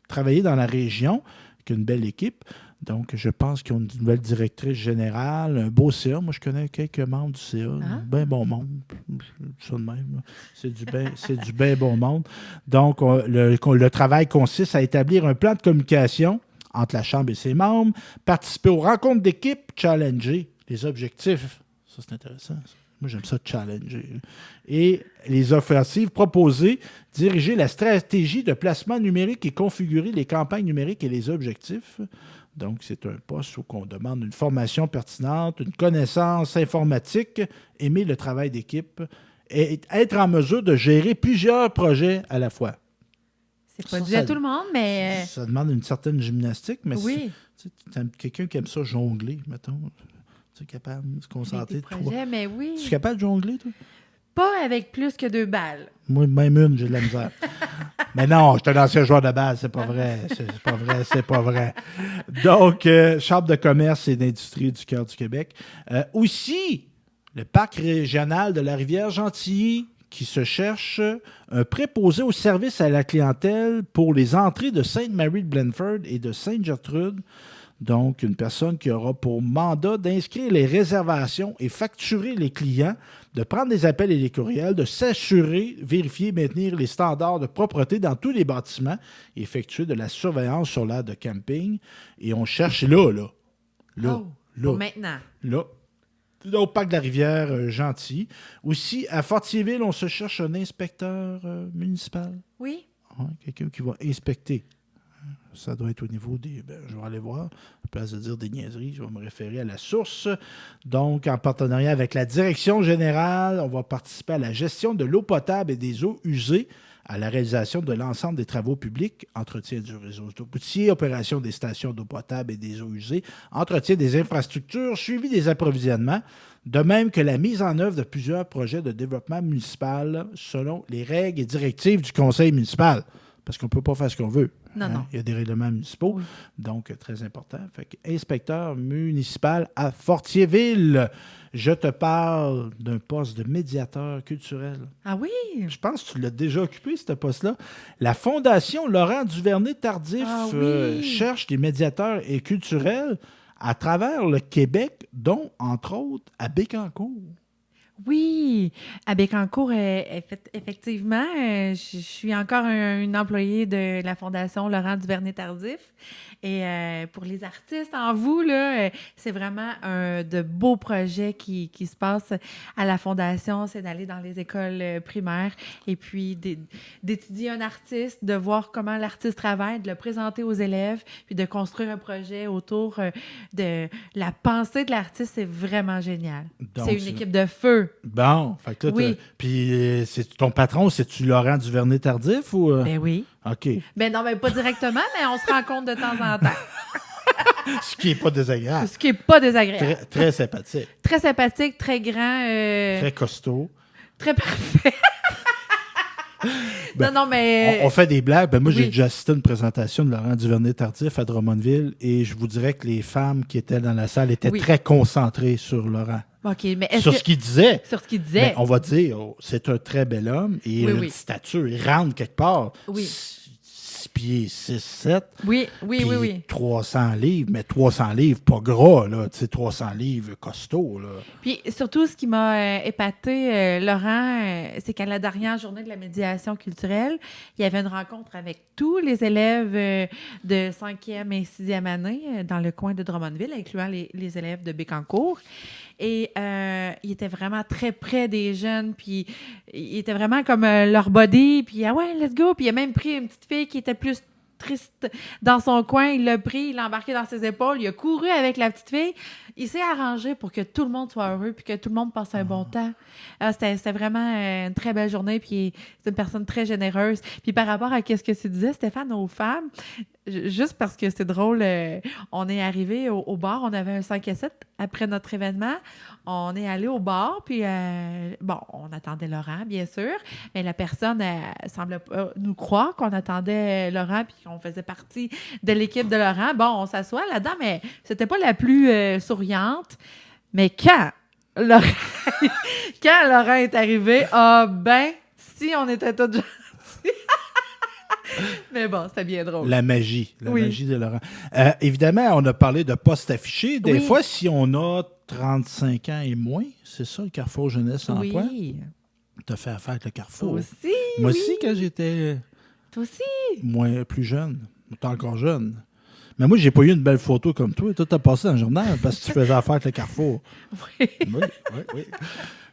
travailler dans la région avec une belle équipe. Donc, je pense qu'ils ont une nouvelle directrice générale, un beau CA. Moi, je connais quelques membres du CA. Ah. Bien bon monde. Ça de même. Là. C'est du bien bon monde. Donc, le travail consiste à établir un plan de communication entre la Chambre et ses membres, participer aux rencontres d'équipe, challenger les objectifs. Ça, c'est intéressant. Ça. Moi, j'aime ça, challenger. Et les offensives proposées, diriger la stratégie de placement numérique et configurer les campagnes numériques et les objectifs. Donc, c'est un poste où on demande une formation pertinente, une connaissance informatique, aimer le travail d'équipe et être en mesure de gérer plusieurs projets à la fois. C'est pas Ça, dû ça- à tout le monde, mais Ça demande une certaine gymnastique, mais oui, tu sais, quelqu'un qui aime ça jongler, mettons. Tu es capable de se avec concentrer. des projets, mais oui. Tu es capable de jongler, toi? Pas avec plus que 2 balles. Moi, même une, j'ai de la misère. Mais non, je suis un ancien joueur de base, c'est pas vrai. C'est pas vrai. Donc, Chambre de commerce et d'industrie du Cœur du Québec. Aussi, le parc régional de la Rivière-Gentilly qui se cherche un préposé au service à la clientèle pour les entrées de Sainte-Marie-de-Blanford et de Sainte-Gertrude. Donc, une personne qui aura pour mandat d'inscrire les réservations et facturer les clients, de prendre des appels et des courriels, de s'assurer, vérifier, maintenir les standards de propreté dans tous les bâtiments et effectuer de la surveillance sur l'aire de camping. Et on cherche là. Oh, pour maintenant. Là. Au parc de la Rivière, Gentilly. Aussi, à Fortierville, on se cherche un inspecteur municipal. Oui. Ouais, quelqu'un qui va inspecter. Ça doit être au niveau des... je vais aller voir. À place de dire des niaiseries, je vais me référer à la source. Donc, en partenariat avec la Direction générale, on va participer à la gestion de l'eau potable et des eaux usées, à la réalisation de l'ensemble des travaux publics, entretien du réseau d'eau routier, opération des stations d'eau potable et des eaux usées, entretien des infrastructures, suivi des approvisionnements, de même que la mise en œuvre de plusieurs projets de développement municipal selon les règles et directives du conseil municipal. Parce qu'on ne peut pas faire ce qu'on veut. Non, non. Il y a des règlements municipaux. Oui. Donc, très important. Fait que, inspecteur municipal à Fortierville. Je te parle d'un poste de médiateur culturel. Ah oui? Je pense que tu l'as déjà occupé, ce poste-là. La Fondation Laurent Duvernay-Tardif Ah oui. cherche des médiateurs et culturels à travers le Québec, dont, entre autres, à Bécancour. Oui, à Bécancour, effectivement, je suis encore une employée de la Fondation Laurent Duvernay-Tardif. Et pour les artistes en vous, là, c'est vraiment un de beaux projets qui se passent à la Fondation. C'est d'aller dans les écoles primaires et puis d'étudier un artiste, de voir comment l'artiste travaille, de le présenter aux élèves, puis de construire un projet autour de la pensée de l'artiste. C'est vraiment génial. Donc, C'est une équipe de feu. Bon, fait que là, Oui. puis c'est ton patron, c'est-tu Laurent Duvernay-Tardif ou... Ben oui. OK. Ben non, ben pas directement, mais on se rencontre de temps en temps. Ce qui n'est pas désagréable. Ce qui n'est pas désagréable. Très sympathique. Très sympathique, très grand. Très costaud. Très parfait. Ben, non, mais... On fait des blagues. Ben, moi, j'ai Oui. déjà assisté à une présentation de Laurent Duvernay-Tardif à Drummondville et je vous dirais que les femmes qui étaient dans la salle étaient Oui. très concentrées sur Laurent. OK, mais est-ce Sur que... ce qu'il disait. Sur ce qu'il disait. Ben, on va dire, c'est un très bel homme et il a une stature. Il rentre quelque part. Oui. 6 pieds 6, 7. Oui. 300 livres, mais 300 livres pas gras, là. Tu sais, 300 livres costaud, là. Puis surtout, ce qui m'a épaté, Laurent, c'est qu'à la dernière journée de la médiation culturelle, il y avait une rencontre avec tous les élèves de 5e et 6e année dans le coin de Drummondville, incluant les élèves de Bécancour. Et il était vraiment très près des jeunes, puis il était vraiment comme leur body, puis ah ouais, let's go. Puis il a même pris une petite fille qui était plus triste dans son coin, il l'a pris, il l'a embarqué dans ses épaules, il a couru avec la petite fille. Il s'est arrangé pour que tout le monde soit heureux puis que tout le monde passe un bon temps. C'était vraiment une très belle journée, puis c'est une personne très généreuse. Puis par rapport à ce que tu disais, Stéphane, aux femmes, juste parce que c'est drôle, on est arrivé au bar, on avait un 5 à 7 après notre événement. On est allé au bar, puis bon, on attendait Laurent, bien sûr, mais la personne semble pas nous croire qu'on attendait Laurent puis qu'on faisait partie de l'équipe de Laurent. Bon, on s'assoit là-dedans, mais c'était pas la plus souriante. Mais quand Laurent est arrivé, si on était tous gentils. Mais bon, c'était bien drôle. La magie de Laurent. Évidemment, on a parlé de postes affichés. Des fois, si on a 35 ans et moins, c'est ça, le Carrefour Jeunesse Emploi. Oui. Tu as fait affaire avec le Carrefour. Aussi, Moi aussi, quand j'étais Toi aussi. plus jeune. T'es encore jeune. Mais moi, j'ai pas eu une belle photo comme toi. Toi, t'as passé dans le journal parce que tu faisais affaire avec le Carrefour. Oui. Oui.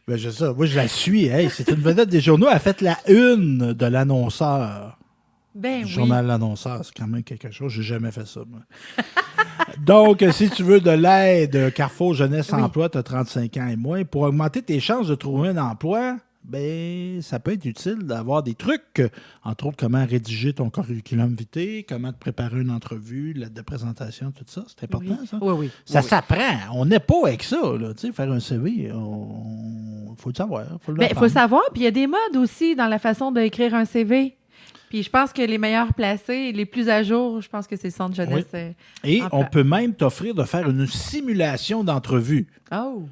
Ben, je sais ça. Moi, je la suis. Hey, c'est une vedette des journaux. Elle a fait la une de l'annonceur. Ben Le oui. journal L'Annonceur, c'est quand même quelque chose. J'ai jamais fait ça, moi. Donc, si tu veux de l'aide, Carrefour Jeunesse Emploi, tu as 35 ans et moins. Pour augmenter tes chances de trouver un emploi, ben, ça peut être utile d'avoir des trucs. Entre autres, comment rédiger ton curriculum vitae, comment te préparer une entrevue, lettre de présentation, tout ça. C'est important, ça. Oui. Ça s'apprend. On n'est pas avec ça, là. Tu sais, faire un CV, il faut le savoir. Il faut le savoir. Puis il y a des modes aussi dans la façon d'écrire un CV. Puis je pense que les meilleurs placés, les plus à jour, je pense que c'est le Centre Jeunesse. Et on peut même t'offrir de faire une simulation d'entrevue. Oh!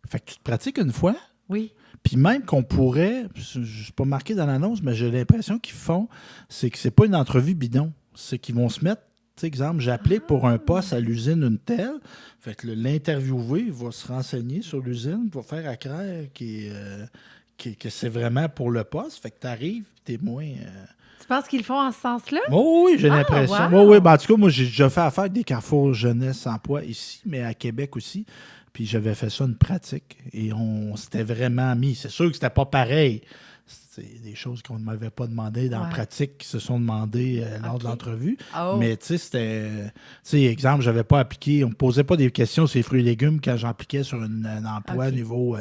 Fait que tu te pratiques une fois. Oui. Puis même qu'on pourrait, je ne suis pas marqué dans l'annonce, mais j'ai l'impression qu'ils font, c'est que c'est pas une entrevue bidon. C'est qu'ils vont se mettre, tu sais, exemple, j'applique pour un poste à l'usine une telle. Fait que l'interviewé va se renseigner sur l'usine pour faire à clair que c'est vraiment pour le poste. Fait que tu arrives, tu es moins... Tu penses qu'ils le font en ce sens-là? Oui, j'ai l'impression. Wow. Oui, ben, en tout cas, moi, j'ai déjà fait affaire avec des Carrefour Jeunesse Emploi ici, mais à Québec aussi. Puis j'avais fait ça une pratique et on s'était vraiment mis. C'est sûr que c'était pas pareil. C'est des choses qu'on ne m'avait pas demandé dans la pratique qui se sont demandées lors de l'entrevue. Oh. Mais tu sais, c'était... Tu sais, exemple, j'avais pas appliqué... On me posait pas des questions sur les fruits et légumes quand j'appliquais sur un emploi au niveau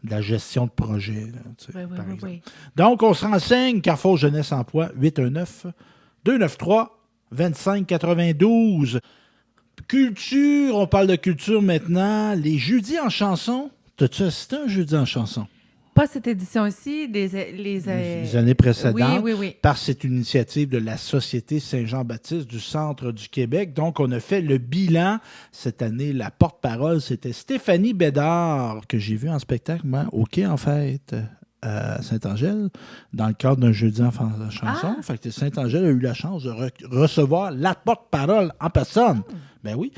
de la gestion de projet. Là, tu sais, par exemple. Donc, on se renseigne. Carrefour Jeunesse Emploi, 819-293-2592. Culture, on parle de culture maintenant. Les jeudis en chanson. T'as-tu assisté à un jeudi en chanson? Pas cette édition-ci, les années précédentes. Oui. Par cette initiative de la Société Saint-Jean-Baptiste du Centre du Québec. Donc, on a fait le bilan. Cette année, la porte-parole, c'était Stéphanie Bédard, que j'ai vue en spectacle, moi, au Quai en Fête, à Saint-Angèle dans le cadre d'un jeudi enfant chanson. Fait que Saint-Angèle a eu la chance de recevoir la porte-parole en personne. Ben oui.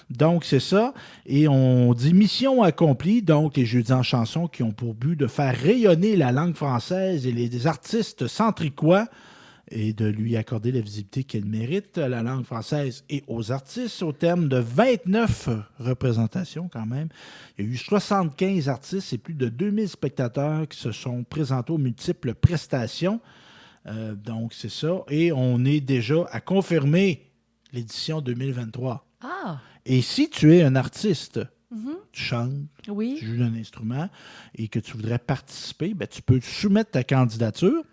Donc, c'est ça. Et on dit mission accomplie. Donc, les jeudis en chanson qui ont pour but de faire rayonner la langue française et les artistes centricois et de lui accorder la visibilité qu'elle mérite à la langue française et aux artistes au terme de 29 représentations quand même. Il y a eu 75 artistes et plus de 2000 spectateurs qui se sont présentés aux multiples prestations. Donc, c'est ça. Et on est déjà à confirmer l'édition 2023. Ah! Et si tu es un artiste, tu chantes, Oui. tu joues d'un instrument et que tu voudrais participer, ben, tu peux soumettre ta candidature.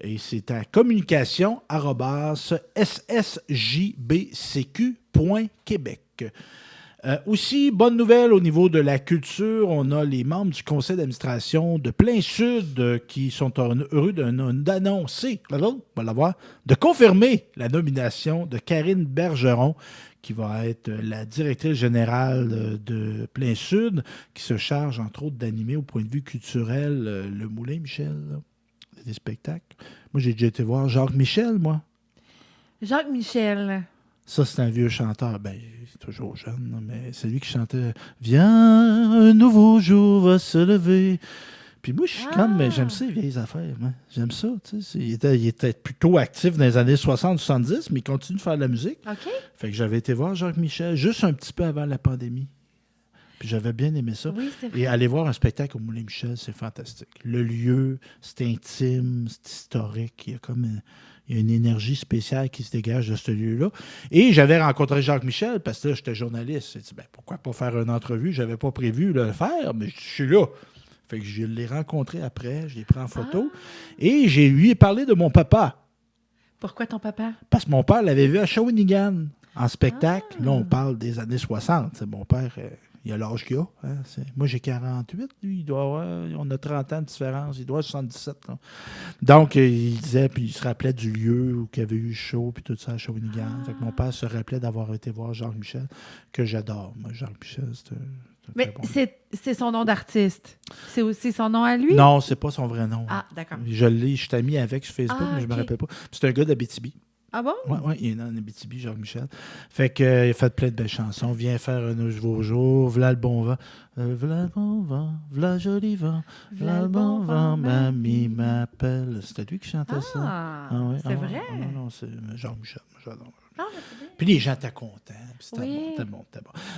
Et c'est à communication@ssjbcq.québec. Aussi, bonne nouvelle au niveau de la culture, on a les membres du conseil d'administration de Plein Sud qui sont heureux d'annoncer, on va l'avoir, de confirmer la nomination de Karine Bergeron, qui va être la directrice générale de Plein Sud, qui se charge, entre autres, d'animer au point de vue culturel le Moulin Michel, là. Des spectacles. Moi, j'ai déjà été voir Jacques Michel, moi. Jacques Michel. Ça, c'est un vieux chanteur. Ben, il est toujours jeune, là, mais c'est lui qui chantait « Viens, un nouveau jour va se lever ». Puis moi, je suis mais j'aime ça, les vieilles affaires. Hein. J'aime ça. Tu sais. Il était plutôt actif dans les années 60-70, mais il continue de faire de la musique. OK. Fait que j'avais été voir Jacques Michel juste un petit peu avant la pandémie. Puis j'avais bien aimé ça. Oui, c'est vrai. Et aller voir un spectacle au Moulin Michel, c'est fantastique. Le lieu, c'est intime, c'est historique. Il y a comme il y a une énergie spéciale qui se dégage de ce lieu-là. Et j'avais rencontré Jacques Michel parce que là, j'étais journaliste. J'ai dit, ben, pourquoi pas faire une entrevue? Je n'avais pas prévu le faire, mais je suis là. Fait que je l'ai rencontré après, je l'ai pris en photo. Et j'ai lui ai parlé de mon papa. Pourquoi ton papa? Parce que mon père l'avait vu à Shawinigan en spectacle. Là, on parle des années 60. C'est mon père... il a l'âge qu'il a. Hein. Moi, j'ai 48. Lui, il doit avoir... On a 30 ans de différence. Il doit avoir 77. Là. Donc, il disait... Puis il se rappelait du lieu où il y avait eu chaud, puis tout ça à Shawinigan. Fait que mon père se rappelait d'avoir été voir Jacques Michel, que j'adore. Moi, Jacques Michel, c'est Mais c'est son nom d'artiste. C'est aussi son nom à lui? Non, c'est pas son vrai nom. Ah, d'accord. Je suis ami avec sur Facebook, mais je me rappelle pas. C'est un gars d'Abitibi. Ah bon? Oui, il est né en Abitibi, Jacques Michel. Fait qu'il a fait plein de belles chansons. Viens faire un nouveau jour, v'là le bon vent. V'là le bon vent, v'là joli vent. V'là le bon vent, mamie m'appelle. C'était lui qui chantait ça. Ah, ouais, c'est vrai? Non, c'est Jacques Michel. J'adore. Ah, c'est bien. Puis les gens étaient contents. C'était Oui. bon.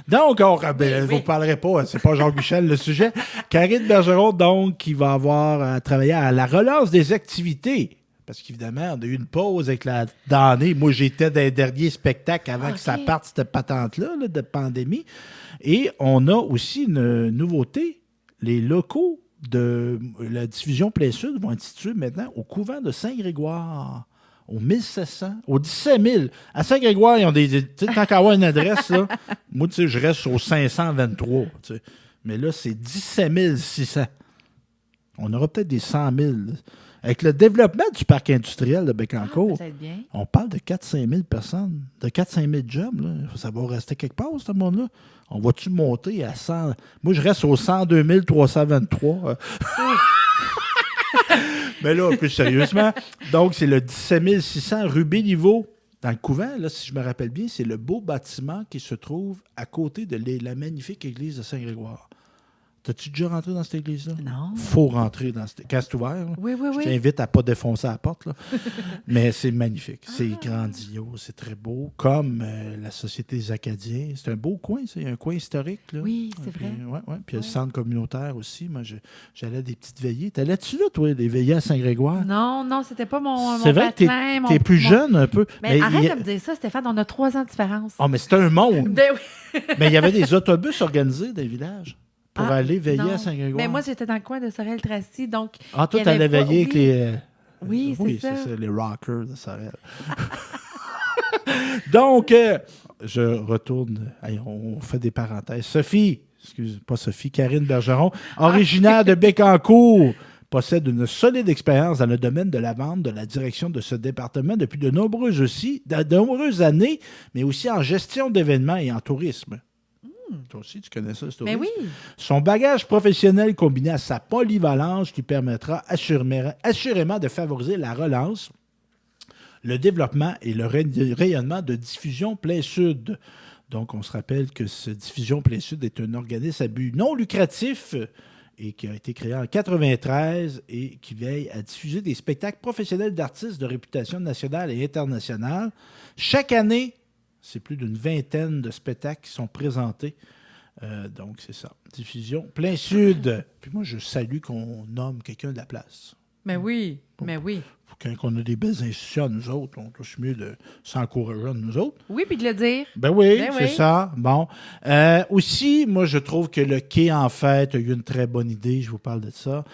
Donc, on ne vous parlerez pas, c'est pas Jacques Michel le sujet. Karine Bergeron, donc, qui va avoir à travailler à la relance des activités. Parce qu'évidemment, on a eu une pause avec la d'année. Moi, j'étais dans les derniers spectacles avant que ça parte, cette patente-là là, de pandémie. Et on a aussi une nouveauté. Les locaux de la division Plein Sud vont être situés maintenant au couvent de Saint-Grégoire. Au 1700, au 17 000. À Saint-Grégoire, ils ont des... Tu sais, tant qu'à avoir une adresse, là, moi, tu sais, je reste au 523. Tu sais. Mais là, c'est 17 600. On aura peut-être des 100 000. Là. Avec le développement du parc industriel de Bécancour, bien. on parle de 4-5 000 personnes, de 4-5 000 jobs. Là. Ça va rester quelque part, ce monde-là. On va-tu monter à 100? Moi, je reste au 102 323. Mais là, plus sérieusement, donc c'est le 17 600 rue Béliveau, dans le couvent. Là, si je me rappelle bien, c'est le beau bâtiment qui se trouve à côté de la magnifique église de Saint-Grégoire. T'as-tu déjà rentré dans cette église-là? Non. Faut rentrer dans cette... Quand c'est ouvert, là, Oui. je t'invite à ne pas défoncer la porte. Là. Mais c'est magnifique. C'est grandiose. C'est très beau. Comme la Société des Acadiens. C'est un beau coin. C'est un coin historique. Là. Oui, c'est vrai. Ouais. Puis il y a le centre communautaire aussi. Moi, j'allais à des petites veillées. T'allais-tu là, toi, des veillées à Saint-Grégoire? Non, c'était pas mon C'est vrai baptême, que t'es plus jeune un peu. Mais arrête de me dire ça, Stéphane. On a 3 ans de différence. Oh, mais c'est un monde. Ben oui. Mais il y avait des autobus organisés dans les villages. Pour aller veiller à Saint-Grégoire. Mais moi, j'étais dans le coin de Sorel-Tracy, donc... Ah, toi, t'allais veiller avec les... Oui, c'est ça. Les rockers de Sorel. Donc, je retourne... Allez, on fait des parenthèses. Karine Bergeron, originaire de Bécancour, possède une solide expérience dans le domaine de la vente, de la direction de ce département depuis de nombreuses années, mais aussi en gestion d'événements et en tourisme. Toi aussi, tu connais ça, ce Mais tourisme. oui. Son bagage professionnel combiné à sa polyvalence qui permettra assurément de favoriser la relance, le développement et le rayonnement de Diffusion Plein Sud. Donc, on se rappelle que ce Diffusion Plein Sud est un organisme à but non lucratif et qui a été créé en 1993 et qui veille à diffuser des spectacles professionnels d'artistes de réputation nationale et internationale. Chaque année, c'est plus d'une vingtaine de spectacles qui sont présentés. Donc, c'est ça. Diffusion Plein Sud. Puis moi, je salue qu'on nomme quelqu'un de la place. Mais oui. Mais oui. Quand on a des belles institutions, nous autres, on touche mieux de s'encourager de nous autres. Oui, puis de le dire. Ben oui, Ben c'est oui. ça. Bon. Aussi, moi, je trouve que le quai, en fait, a eu une très bonne idée. Je vous parle de ça.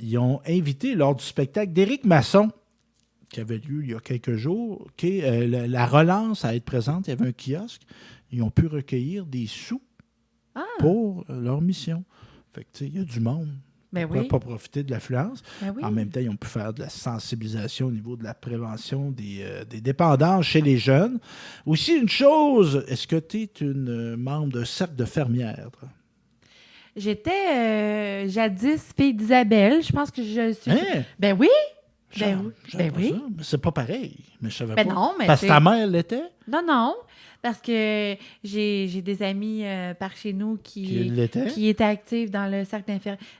Ils ont invité, lors du spectacle d'Éric Masson, qui avait lieu il y a quelques jours, la relance à être présente. Il y avait un kiosque. Ils ont pu recueillir des sous pour leur mission. Fait que, tu sais, il y a du monde. Ben Pourquoi oui. pas profiter de l'affluence? Ben oui. En même temps, ils ont pu faire de la sensibilisation au niveau de la prévention des dépendances chez les jeunes. Aussi, une chose, est-ce que tu es une membre d'un cercle de fermières? Toi? J'étais jadis fille d'Isabelle. Je pense que je suis. Hein? Ben oui. Je Ben oui. savais Ben pas oui. ça, mais c'est pas pareil. Mais je savais Ben pas. non, mais Parce que tu sais- ta mère l'était? Non. Parce que j'ai des amis par chez nous Qui l'était? qui étaient actifs dans le cercle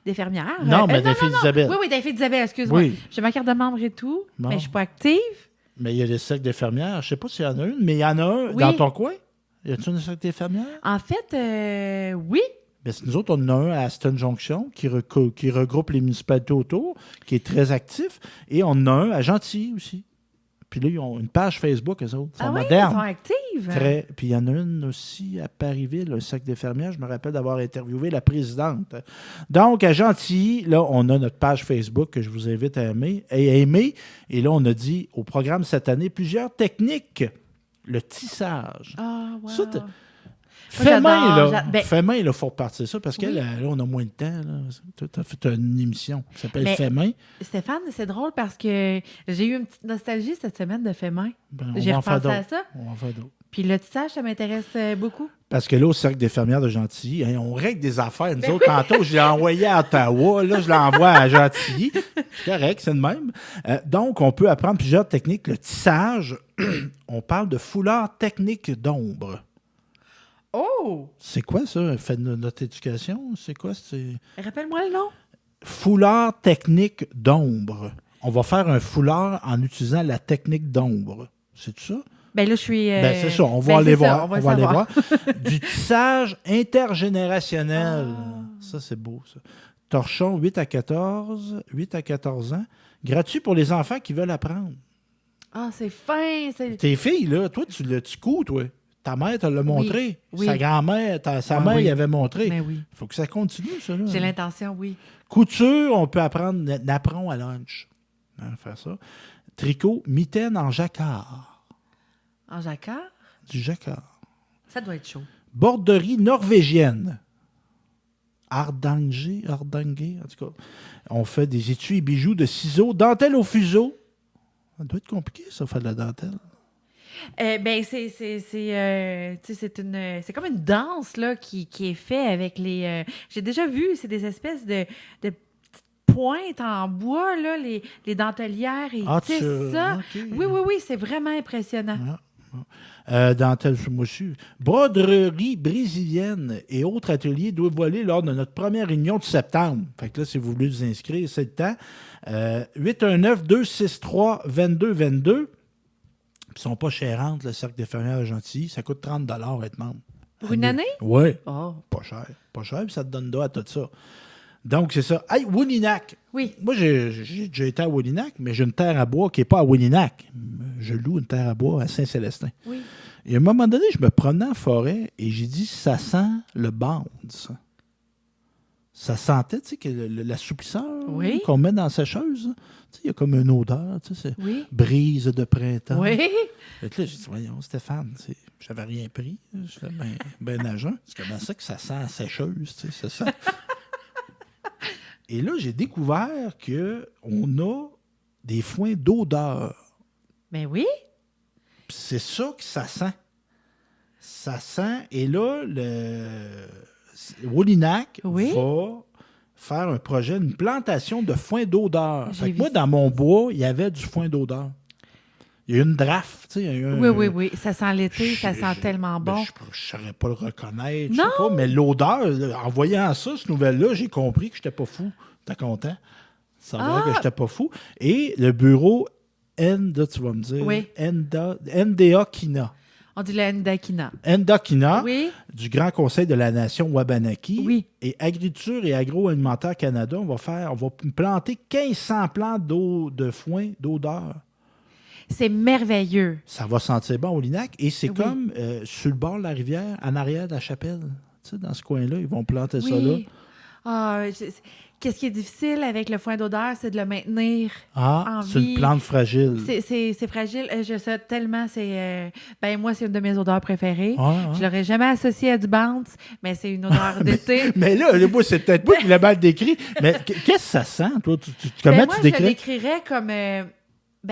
des fermières. Non, mais des filles d'Isabelle. Oui, des filles d'Isabelle, excuse-moi. Oui. J'ai ma carte de membre et tout, Bon. mais je suis pas active. Mais il y a les cercles des fermières. Je sais pas s'il y en a une, mais il y en a un Oui. dans ton coin. Y a-tu un cercle des fermières? En fait, oui. Ben, nous autres, on en a un à Aston Junction qui regroupe les municipalités autour, qui est très actif. Et on en a un à Gentilly aussi. Puis là, ils ont une page Facebook, eux autres. Ils sont Ah oui, modernes. ils sont actives. Très. Puis il y en a une aussi à Parisville, le cercle des fermières. Je me rappelle d'avoir interviewé la présidente. Donc, à Gentilly, là, on a notre page Facebook que je vous invite à aimer. Et là, on a dit au programme cette année plusieurs techniques. Le tissage. Ah, wow. Ça, j'adore, Fait main, là. ben- Fait main, il faut repartir ça parce que Oui. là, on a moins de temps. Tu as fait une émission qui s'appelle Mais- Fait main. Stéphane, c'est drôle parce que j'ai eu une petite nostalgie cette semaine de fait main. Ben, J'ai va en faire repensé à d'autres. ça. On va en faire d'autres. Puis le tissage, ça m'intéresse beaucoup. Parce que là, au Cercle des fermières de Gentilly, hein, on règle des affaires. Nous autres, tantôt, je l'ai envoyé à Ottawa. Là, je l'envoie à Gentilly. C'est correct, c'est le même. Donc, on peut apprendre plusieurs techniques. Le tissage, on parle de foulard technique d'ombre. Oh! C'est quoi ça? Fait de notre éducation? C'est quoi? C'est Rappelle-moi le nom. foulard technique d'ombre. On va faire un foulard en utilisant la technique d'ombre. C'est ça? Ben là, je suis... Ben, c'est ça, on va ben, aller c'est ça, voir. on va On le va aller savoir. voir. Du tissage intergénérationnel. Ah. Ça, c'est beau, ça. Torchon, 8 à 14 ans. Gratuit pour les enfants qui veulent apprendre. Ah, c'est fin. Tes filles, là, toi, tu couds, toi. Ta mère te l'a montré. oui. Sa grand-mère, sa Ouais, mère oui. y avait montré. Mais oui. Il faut que ça continue, ça. Là. J'ai l'intention, oui. Couture, on peut apprendre napperon à lunch. Hein, faire ça. Tricot, mitaine en jacquard. En jacquard, Du jacquard. ça doit être chaud. Borderie norvégienne. Hardanger, en tout cas. On fait des étuis et bijoux de ciseaux, dentelle au fuseau. Ça doit être compliqué, ça, faire de la dentelle. Ben, tu sais, c'est comme une danse là, qui est faite avec les... j'ai déjà vu, c'est des espèces de petites pointes en bois, là, les dentelières, et tissent ça. OK. Oui, c'est vraiment impressionnant. Dentelle sous moussu. Broderie brésilienne et autres ateliers doivent voler lors de notre première réunion de septembre. Fait que là, si vous voulez vous inscrire, c'est le temps. 819-263-2222. Ils sont pas chérantes, le Cercle des fermières de Gentilly. Ça coûte 30 $ être membre. Pour une année? Oui. Oh. Pas cher. Pas cher, puis ça te donne droit à tout ça. Donc, c'est ça. Hey, Woollinac. Oui. Moi, j'ai déjà été à Woollinac, mais j'ai une terre à bois qui n'est pas à Woollinac. Je loue une terre à bois à Saint-Célestin. Oui. Et à un moment donné, je me promenais en forêt et j'ai dit, ça sent le bande, ça. Ça sentait, tu sais, que l'assouplisseur Oui. qu'on met dans la sécheuse, tu sais, il y a comme une odeur, tu sais, c'est Oui. brise de printemps. Oui. Fait que là, j'ai dit, voyons, Stéphane, j'avais rien pris. J'étais bien à jeun. C'est comment ça que ça sent la sécheuse, tu sais, c'est ça. Et là, j'ai découvert qu'on a des foins d'odeur. Ben oui. Puis c'est ça que ça sent. Ça sent. Et là, Woolinac Oui. va faire un projet, une plantation de foin d'odeur. J'ai Fait que vu moi, ça. dans mon bois, il y avait du foin d'odeur. Il y a eu une draft, tu sais. Il y a eu Oui. Ça sent l'été, ça sent tellement ben, bon. je ne saurais pas le reconnaître, je Non! sais pas, mais l'odeur, là, en voyant ça, cette nouvelle-là, j'ai compris que je n'étais pas fou. T'es content? Ça veut dire que je n'étais pas fou. Et le bureau tu vas me dire, Oui. NDA Kina. On dit le Ndakina. Ndakina, Oui. du Grand Conseil de la Nation Wabanaki, Oui. et Agriculture et Agroalimentaire Canada, on va planter 1500 plants de foin d'odeur. C'est merveilleux. Ça va sentir bon au Linac. Et c'est Oui. comme sur le bord de la rivière, en arrière de la chapelle. Tu sais, dans ce coin-là, ils vont planter ça là. Oui. Ah, qu'est-ce qui est difficile avec le foin d'odeur, c'est de le maintenir en C'est une vie. plante fragile. C'est fragile. Je sais tellement, moi, c'est une de mes odeurs préférées. Ouais. Je l'aurais jamais associé à du Bounce, mais c'est une odeur d'été. Mais là, moi, c'est peut-être moi qui l'ai mal décrit. Mais qu'est-ce que ça sent, toi? Comment Moi, tu je le décris? décrirais comme...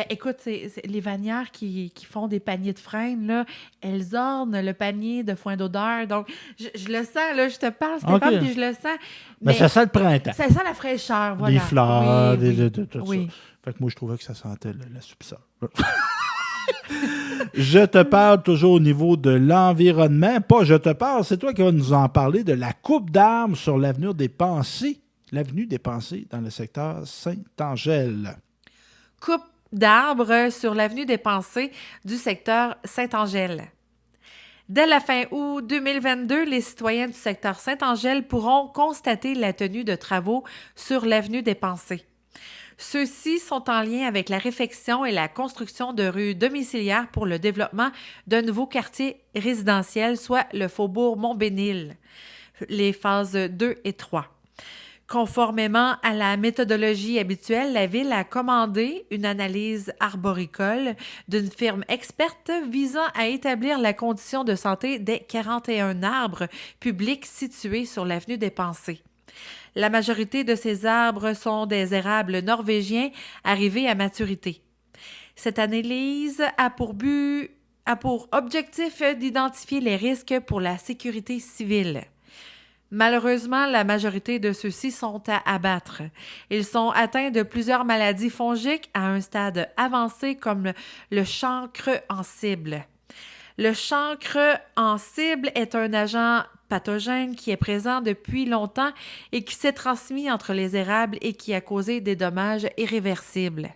écoute, c'est les vannières qui font des paniers de frêne, là, elles ornent le panier de foin d'odeur. Donc, je le sens, là, je te parle, Stéphane, OK. puis je le sens. Mais ça sent le printemps. Ça sent la fraîcheur, voilà. Des fleurs, Oui. tout Oui. ça. Fait que moi, je trouvais que ça sentait la soupçon. Je te parle toujours au niveau de l'environnement. Pas je te parle, c'est toi qui vas nous en parler de la coupe d'arbres sur l'avenue des Pensées. L'avenue des Pensées dans le secteur Saint-Angèle. Coupe d'arbres sur l'avenue des Pensées du secteur Saint-Angèle. Dès la fin août 2022, les citoyens du secteur Saint-Angèle pourront constater la tenue de travaux sur l'avenue des Pensées. Ceux-ci sont en lien avec la réfection et la construction de rues domiciliaires pour le développement d'un nouveau quartier résidentiel, soit le faubourg Montbénil, les phases 2 et 3. Conformément à la méthodologie habituelle, la Ville a commandé une analyse arboricole d'une firme experte visant à établir la condition de santé des 41 arbres publics situés sur l'avenue des Pensées. La majorité de ces arbres sont des érables norvégiens arrivés à maturité. Cette analyse a pour objectif d'identifier les risques pour la sécurité civile. Malheureusement, la majorité de ceux-ci sont à abattre. Ils sont atteints de plusieurs maladies fongiques à un stade avancé comme le chancre en cible. Le chancre en cible est un agent pathogène qui est présent depuis longtemps et qui s'est transmis entre les érables et qui a causé des dommages irréversibles.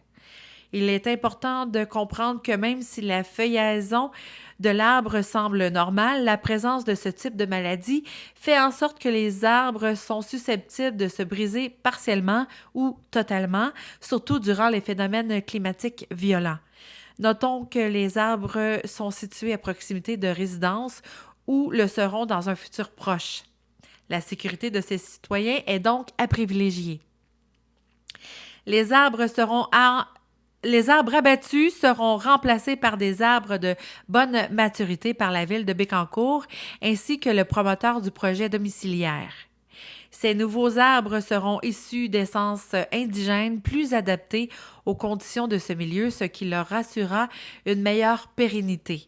Il est important de comprendre que même si la feuillaison de l'arbre semble normale, la présence de ce type de maladie fait en sorte que les arbres sont susceptibles de se briser partiellement ou totalement, surtout durant les phénomènes climatiques violents. Notons que les arbres sont situés à proximité de résidences ou le seront dans un futur proche. La sécurité de ces citoyens est donc à privilégier. Les arbres abattus seront remplacés par des arbres de bonne maturité par la Ville de Bécancour ainsi que le promoteur du projet domiciliaire. Ces nouveaux arbres seront issus d'essences indigènes plus adaptées aux conditions de ce milieu, ce qui leur assurera une meilleure pérennité.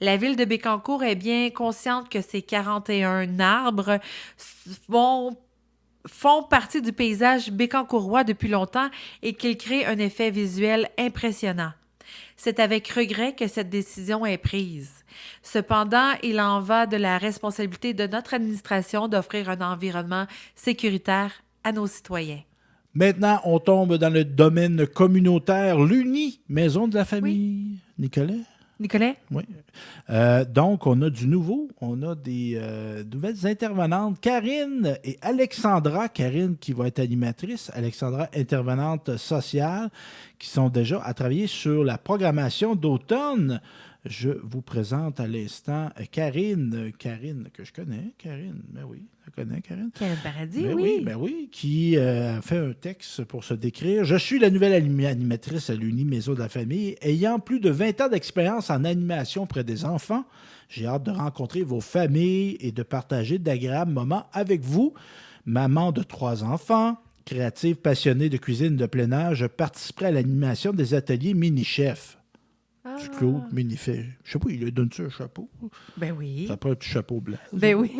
La Ville de Bécancour est bien consciente que ces 41 arbres font partie du paysage bécancourois depuis longtemps et qu'ils créent un effet visuel impressionnant. C'est avec regret que cette décision est prise. Cependant, il en va de la responsabilité de notre administration d'offrir un environnement sécuritaire à nos citoyens. Maintenant, on tombe dans le domaine communautaire, l'UNI, Maison de la famille. Oui. Nicolas? Oui. Donc, on a du nouveau. On a des nouvelles intervenantes. Karine et Alexandra. Karine qui va être animatrice. Alexandra, intervenante sociale, qui sont déjà à travailler sur la programmation d'automne. Je vous présente à l'instant Karine. Karine, que je connais. Karine, ben oui, je connais Karine. Karine Paradis, Ben oui. Ben oui, qui a fait un texte pour se décrire. Je suis la nouvelle animatrice à l'Uni Maison de la famille, ayant plus de 20 ans d'expérience en animation auprès des enfants. J'ai hâte de rencontrer vos familles et de partager d'agréables moments avec vous. Maman de 3 enfants, créative passionnée de cuisine de plein air, je participerai à l'animation des ateliers mini-chefs. Ah. Du Claude Minifet. Je sais pas, il lui donne-tu un chapeau? Ben oui. Ça prend un petit chapeau blanc. Ben oui.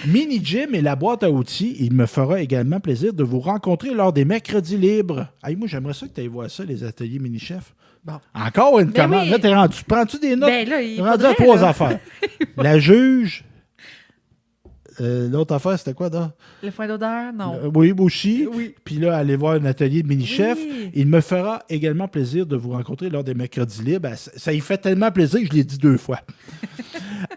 Mini Gym et la boîte à outils, il me fera également plaisir de vous rencontrer lors des mercredis libres. Hey, moi, j'aimerais ça que tu ailles voir ça, les ateliers Mini-Chef. Bon. Encore une Ben commande. oui. Là, t'es rendu. Prends-tu des notes? Ben là, il T'es rendu à faudrait, 3 là. affaires. La juge. L'autre affaire, c'était quoi, là? Le foin d'odeur, non. Oui, aussi. Oui. Puis là, aller voir un atelier de mini-chef. Oui. Il me fera également plaisir de vous rencontrer lors des mercredis libres. Ben, ça y fait tellement plaisir que je l'ai dit 2 fois.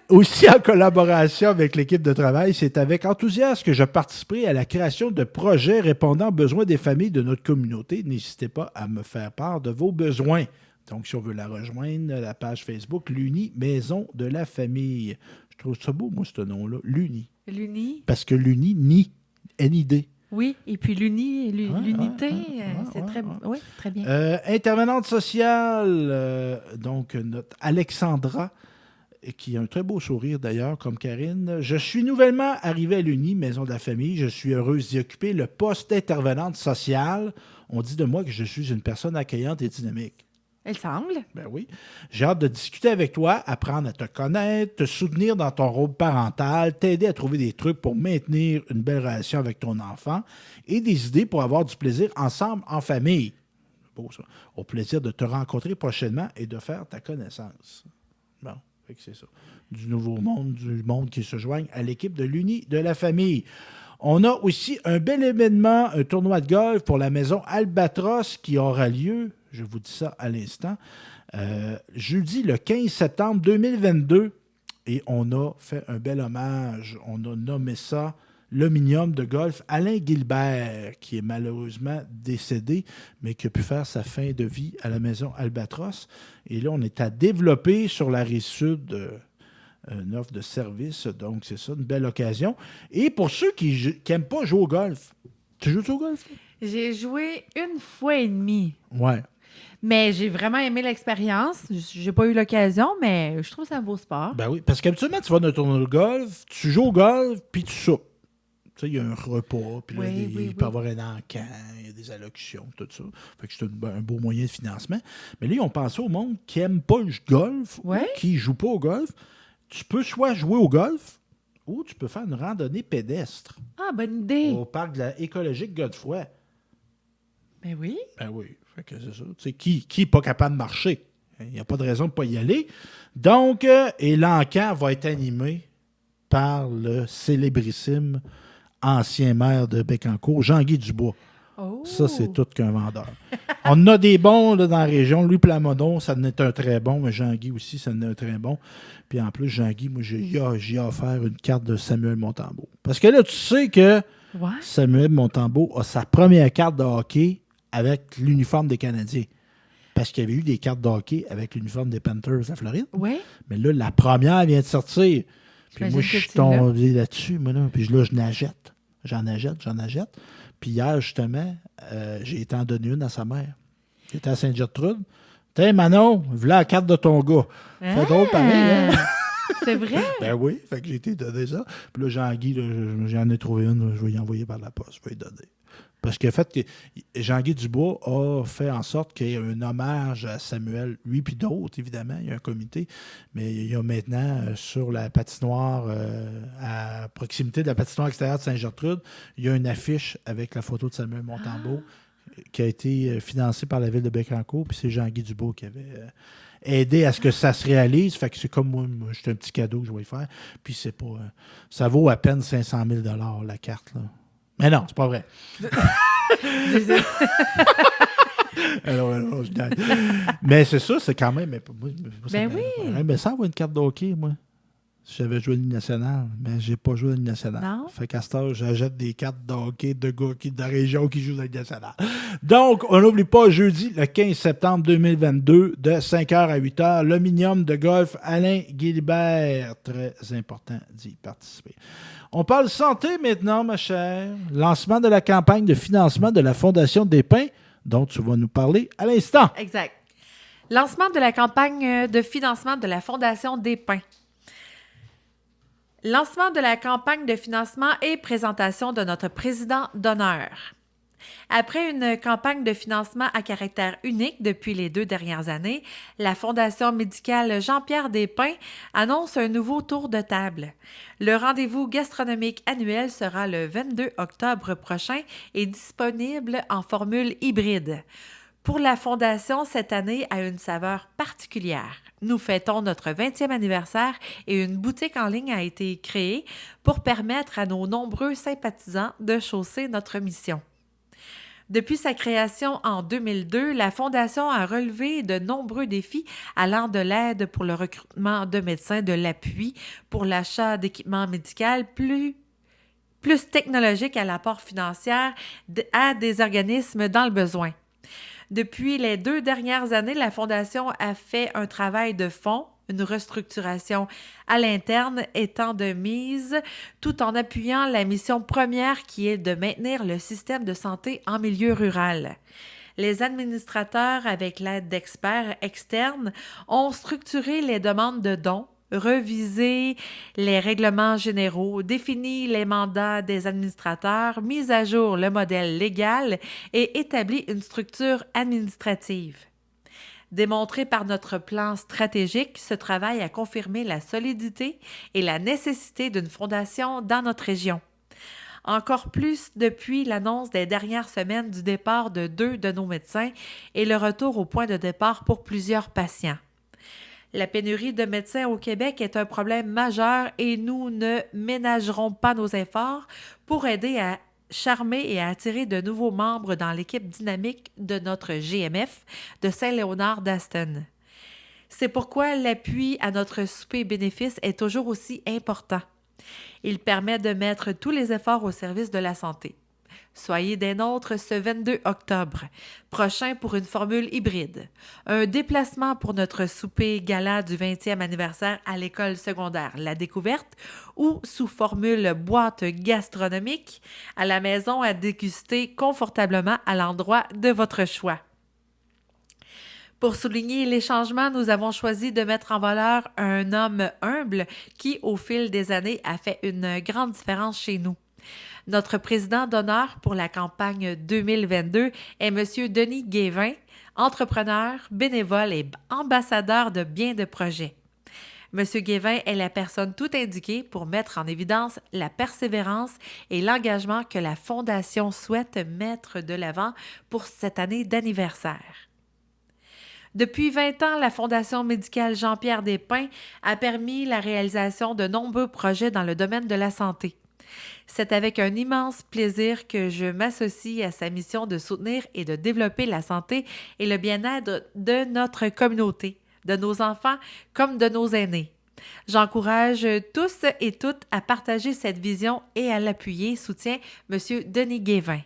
Aussi, en collaboration avec l'équipe de travail, c'est avec enthousiasme que je participerai à la création de projets répondant aux besoins des familles de notre communauté. N'hésitez pas à me faire part de vos besoins. Donc, si on veut la rejoindre, la page Facebook, l'Uni Maison de la Famille. Je trouve ça beau, moi, ce nom-là, l'Uni. L'uni. Parce que l'Uni, ni, N-I-D. Oui, et puis l'unité, c'est ouais, très, ouais. oui, très bien. Intervenante sociale, donc notre Alexandra, qui a un très beau sourire d'ailleurs, comme Karine. Je suis nouvellement arrivée à l'Uni, Maison de la Famille. Je suis heureuse d'y occuper le poste d'intervenante sociale. On dit de moi que je suis une personne accueillante et dynamique. Elle semble. Ben oui. J'ai hâte de discuter avec toi, apprendre à te connaître, te soutenir dans ton rôle parental, t'aider à trouver des trucs pour maintenir une belle relation avec ton enfant et des idées pour avoir du plaisir ensemble en famille. Beau ça. Au plaisir de te rencontrer prochainement et de faire ta connaissance. Bon, fait que c'est ça. Du nouveau monde, du monde qui se joigne à l'équipe de l'Uni de la Famille. On a aussi un bel événement, un tournoi de golf pour la maison Albatros qui aura lieu, je vous dis ça à l'instant, jeudi le 15 septembre 2022. Et on a fait un bel hommage. On a nommé ça l'Ominium de golf Alain Gilbert, qui est malheureusement décédé, mais qui a pu faire sa fin de vie à la maison Albatros. Et là, on est à développer sur la rive sud une offre de service. Donc, c'est ça, une belle occasion. Et pour ceux qui n'aiment pas jouer au golf, tu joues au golf? J'ai joué 1 fois et demie. Ouais. Mais j'ai vraiment aimé l'expérience. J'ai pas eu l'occasion, mais je trouve que c'est un beau sport. Ben oui, parce qu'habituellement, tu vas dans un tournoi de golf, tu joues au golf, puis tu soupes. Tu sais, il y a un repas, puis là, il peut y avoir un encan, il y a des allocutions, tout ça. Fait que c'est un beau moyen de financement. Mais là, ils ont pensé au monde qui n'aime pas le golf ou qui ne joue pas au golf. Tu peux soit jouer au golf ou tu peux faire une randonnée pédestre Ah, bonne idée. au parc écologique Godefroy. Ben oui. Ben oui, fait que c'est ça. Tu sais, qui n'est pas capable de marcher? Il n'y a pas de raison de ne pas y aller. Donc, et l'encan va être animé par le célébrissime ancien maire de Bécancour, Jean-Guy Dubois. Oh. Ça, c'est tout qu'un vendeur. On a des bons là, dans la région. Lui, Plamondon, ça en est un très bon, mais Jean-Guy aussi, ça en est un très bon. Puis en plus, Jean-Guy, moi, j'ai offert une carte de Samuel Montembeault. Parce que là, tu sais que Samuel Montembeault a sa première carte de hockey avec l'uniforme des Canadiens. Parce qu'il y avait eu des cartes de hockey avec l'uniforme des Panthers à Floride. Oui. Mais là, la première vient de sortir. Puis moi, je suis tombé là-dessus, moi, là. Puis là, je n'achète. J'en achète. Puis hier, justement, j'ai été en donner une à sa mère. J'étais à Sainte-Gertrude. Tiens, Manon, voilà la carte de ton gars. Fait drôle pareil, hein? C'est vrai? Ben oui, fait que j'ai été donner ça. Puis là, Jean-Guy, j'en ai trouvé une, je vais y envoyer par la poste, je vais y donner. Parce que fait que Jean-Guy Dubois a fait en sorte qu'il y ait un hommage à Samuel, lui puis d'autres, évidemment. Il y a un comité, mais il y a maintenant sur la patinoire, à proximité de la patinoire extérieure de Sainte-Gertrude, il y a une affiche avec la photo de Samuel Montembeault qui a été financée par la ville de Bécancour, puis c'est Jean-Guy Dubois qui avait aidé à ce que ça se réalise. Fait que c'est comme moi c'est un petit cadeau que je vais faire. Puis c'est pas... ça vaut à peine 500 000 $ la carte, là. Mais non, c'est pas vrai. Alors, je gagne. Mais c'est ça, c'est quand même. Moi, ben oui. Mais ça envoie une carte de hockey, moi. J'avais joué à l'Union nationale, mais j'ai pas joué à l'Union nationale. Non. Fait qu'à cette heure, j'achète des cartes de hockey de gars de la région qui jouent à l'Union nationale. Donc, on n'oublie pas, jeudi, le 15 septembre 2022, de 5h à 8h, l'Ominium de golf Alain Gilbert. Très important d'y participer. On parle santé maintenant, ma chère. Lancement de la campagne de financement de la Fondation des Pins, dont tu vas nous parler à l'instant. Exact. Lancement de la campagne de financement de la Fondation des Pins. Lancement de la campagne de financement et présentation de notre président d'honneur. Après une campagne de financement à caractère unique depuis les 2 dernières années, la Fondation médicale Jean-Pierre Desprins annonce un nouveau tour de table. Le rendez-vous gastronomique annuel sera le 22 octobre prochain et disponible en formule hybride. Pour la Fondation, cette année a une saveur particulière. Nous fêtons notre 20e anniversaire et une boutique en ligne a été créée pour permettre à nos nombreux sympathisants de chausser notre mission. Depuis sa création en 2002, la Fondation a relevé de nombreux défis allant de l'aide pour le recrutement de médecins, de l'appui pour l'achat d'équipements médicaux plus technologiques à l'apport financier à des organismes dans le besoin. Depuis les 2 dernières années, la Fondation a fait un travail de fond, une restructuration à l'interne étant de mise, tout en appuyant la mission première qui est de maintenir le système de santé en milieu rural. Les administrateurs, avec l'aide d'experts externes, ont structuré les demandes de dons, revisé les règlements généraux, défini les mandats des administrateurs, mis à jour le modèle légal et établi une structure administrative. Démontré par notre plan stratégique, ce travail a confirmé la solidité et la nécessité d'une fondation dans notre région. Encore plus depuis l'annonce des dernières semaines du départ de 2 de nos médecins et le retour au point de départ pour plusieurs patients. La pénurie de médecins au Québec est un problème majeur et nous ne ménagerons pas nos efforts pour aider à charmer et à attirer de nouveaux membres dans l'équipe dynamique de notre GMF de Saint-Léonard d'Aston. C'est pourquoi l'appui à notre souper bénéfice est toujours aussi important. Il permet de mettre tous les efforts au service de la santé. Soyez des nôtres ce 22 octobre prochain pour une formule hybride. Un déplacement pour notre souper gala du 20e anniversaire à l'école secondaire La Découverte ou sous formule boîte gastronomique à la maison à déguster confortablement à l'endroit de votre choix. Pour souligner les changements, nous avons choisi de mettre en valeur un homme humble qui, au fil des années, a fait une grande différence chez nous. Notre président d'honneur pour la campagne 2022 est M. Denis Guévin, entrepreneur, bénévole et ambassadeur de bien de projets. M. Guévin est la personne tout indiquée pour mettre en évidence la persévérance et l'engagement que la Fondation souhaite mettre de l'avant pour cette année d'anniversaire. Depuis 20 ans, la Fondation médicale Jean-Pierre Desprins a permis la réalisation de nombreux projets dans le domaine de la santé. C'est avec un immense plaisir que je m'associe à sa mission de soutenir et de développer la santé et le bien-être de notre communauté, de nos enfants comme de nos aînés. J'encourage tous et toutes à partager cette vision et à l'appuyer, soutient M. Denis Guévin.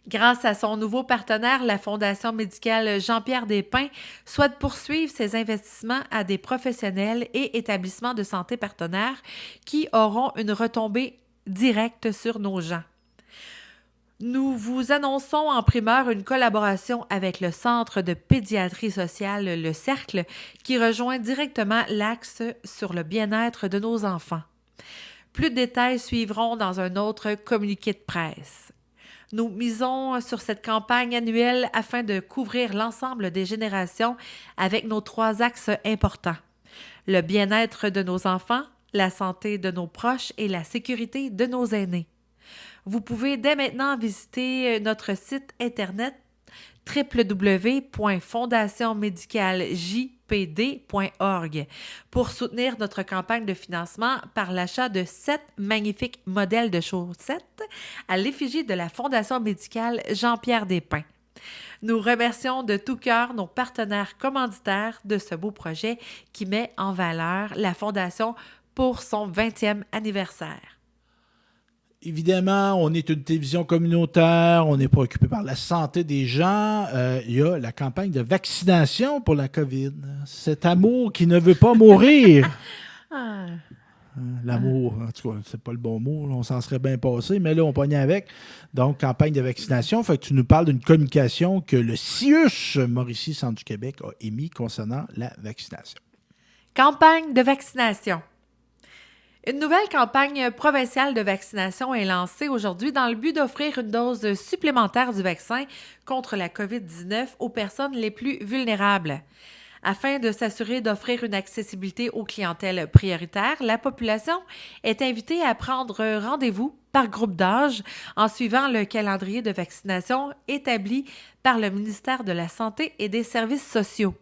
Grâce à son nouveau partenaire, la Fondation médicale Jean-Pierre Desprins souhaite poursuivre ses investissements à des professionnels et établissements de santé partenaires qui auront une retombée directe sur nos gens. Nous vous annonçons en primeur une collaboration avec le Centre de pédiatrie sociale Le Cercle qui rejoint directement l'axe sur le bien-être de nos enfants. Plus de détails suivront dans un autre communiqué de presse. Nous misons sur cette campagne annuelle afin de couvrir l'ensemble des générations avec nos 3 axes importants. Le bien-être de nos enfants, la santé de nos proches et la sécurité de nos aînés. Vous pouvez dès maintenant visiter notre site internet www.fondationmédicaljpd.org pour soutenir notre campagne de financement par l'achat de 7 magnifiques modèles de chaussettes à l'effigie de la Fondation médicale Jean-Pierre Desprins. Nous remercions de tout cœur nos partenaires commanditaires de ce beau projet qui met en valeur la Fondation pour son 20e anniversaire. Évidemment, on est une télévision communautaire, on est préoccupé par la santé des gens. Il y a la campagne de vaccination pour la COVID. Cet amour qui ne veut pas mourir. L'amour, en tout cas, c'est pas le bon mot, on s'en serait bien passé, mais là, on pognait avec. Donc, campagne de vaccination. Fait que tu nous parles d'une communication que le CIUS, Mauricie, Centre du Québec, a émis concernant la vaccination. Campagne de vaccination. Une nouvelle campagne provinciale de vaccination est lancée aujourd'hui dans le but d'offrir une dose supplémentaire du vaccin contre la COVID-19 aux personnes les plus vulnérables. Afin de s'assurer d'offrir une accessibilité aux clientèles prioritaires, la population est invitée à prendre rendez-vous par groupe d'âge en suivant le calendrier de vaccination établi par le ministère de la Santé et des Services sociaux.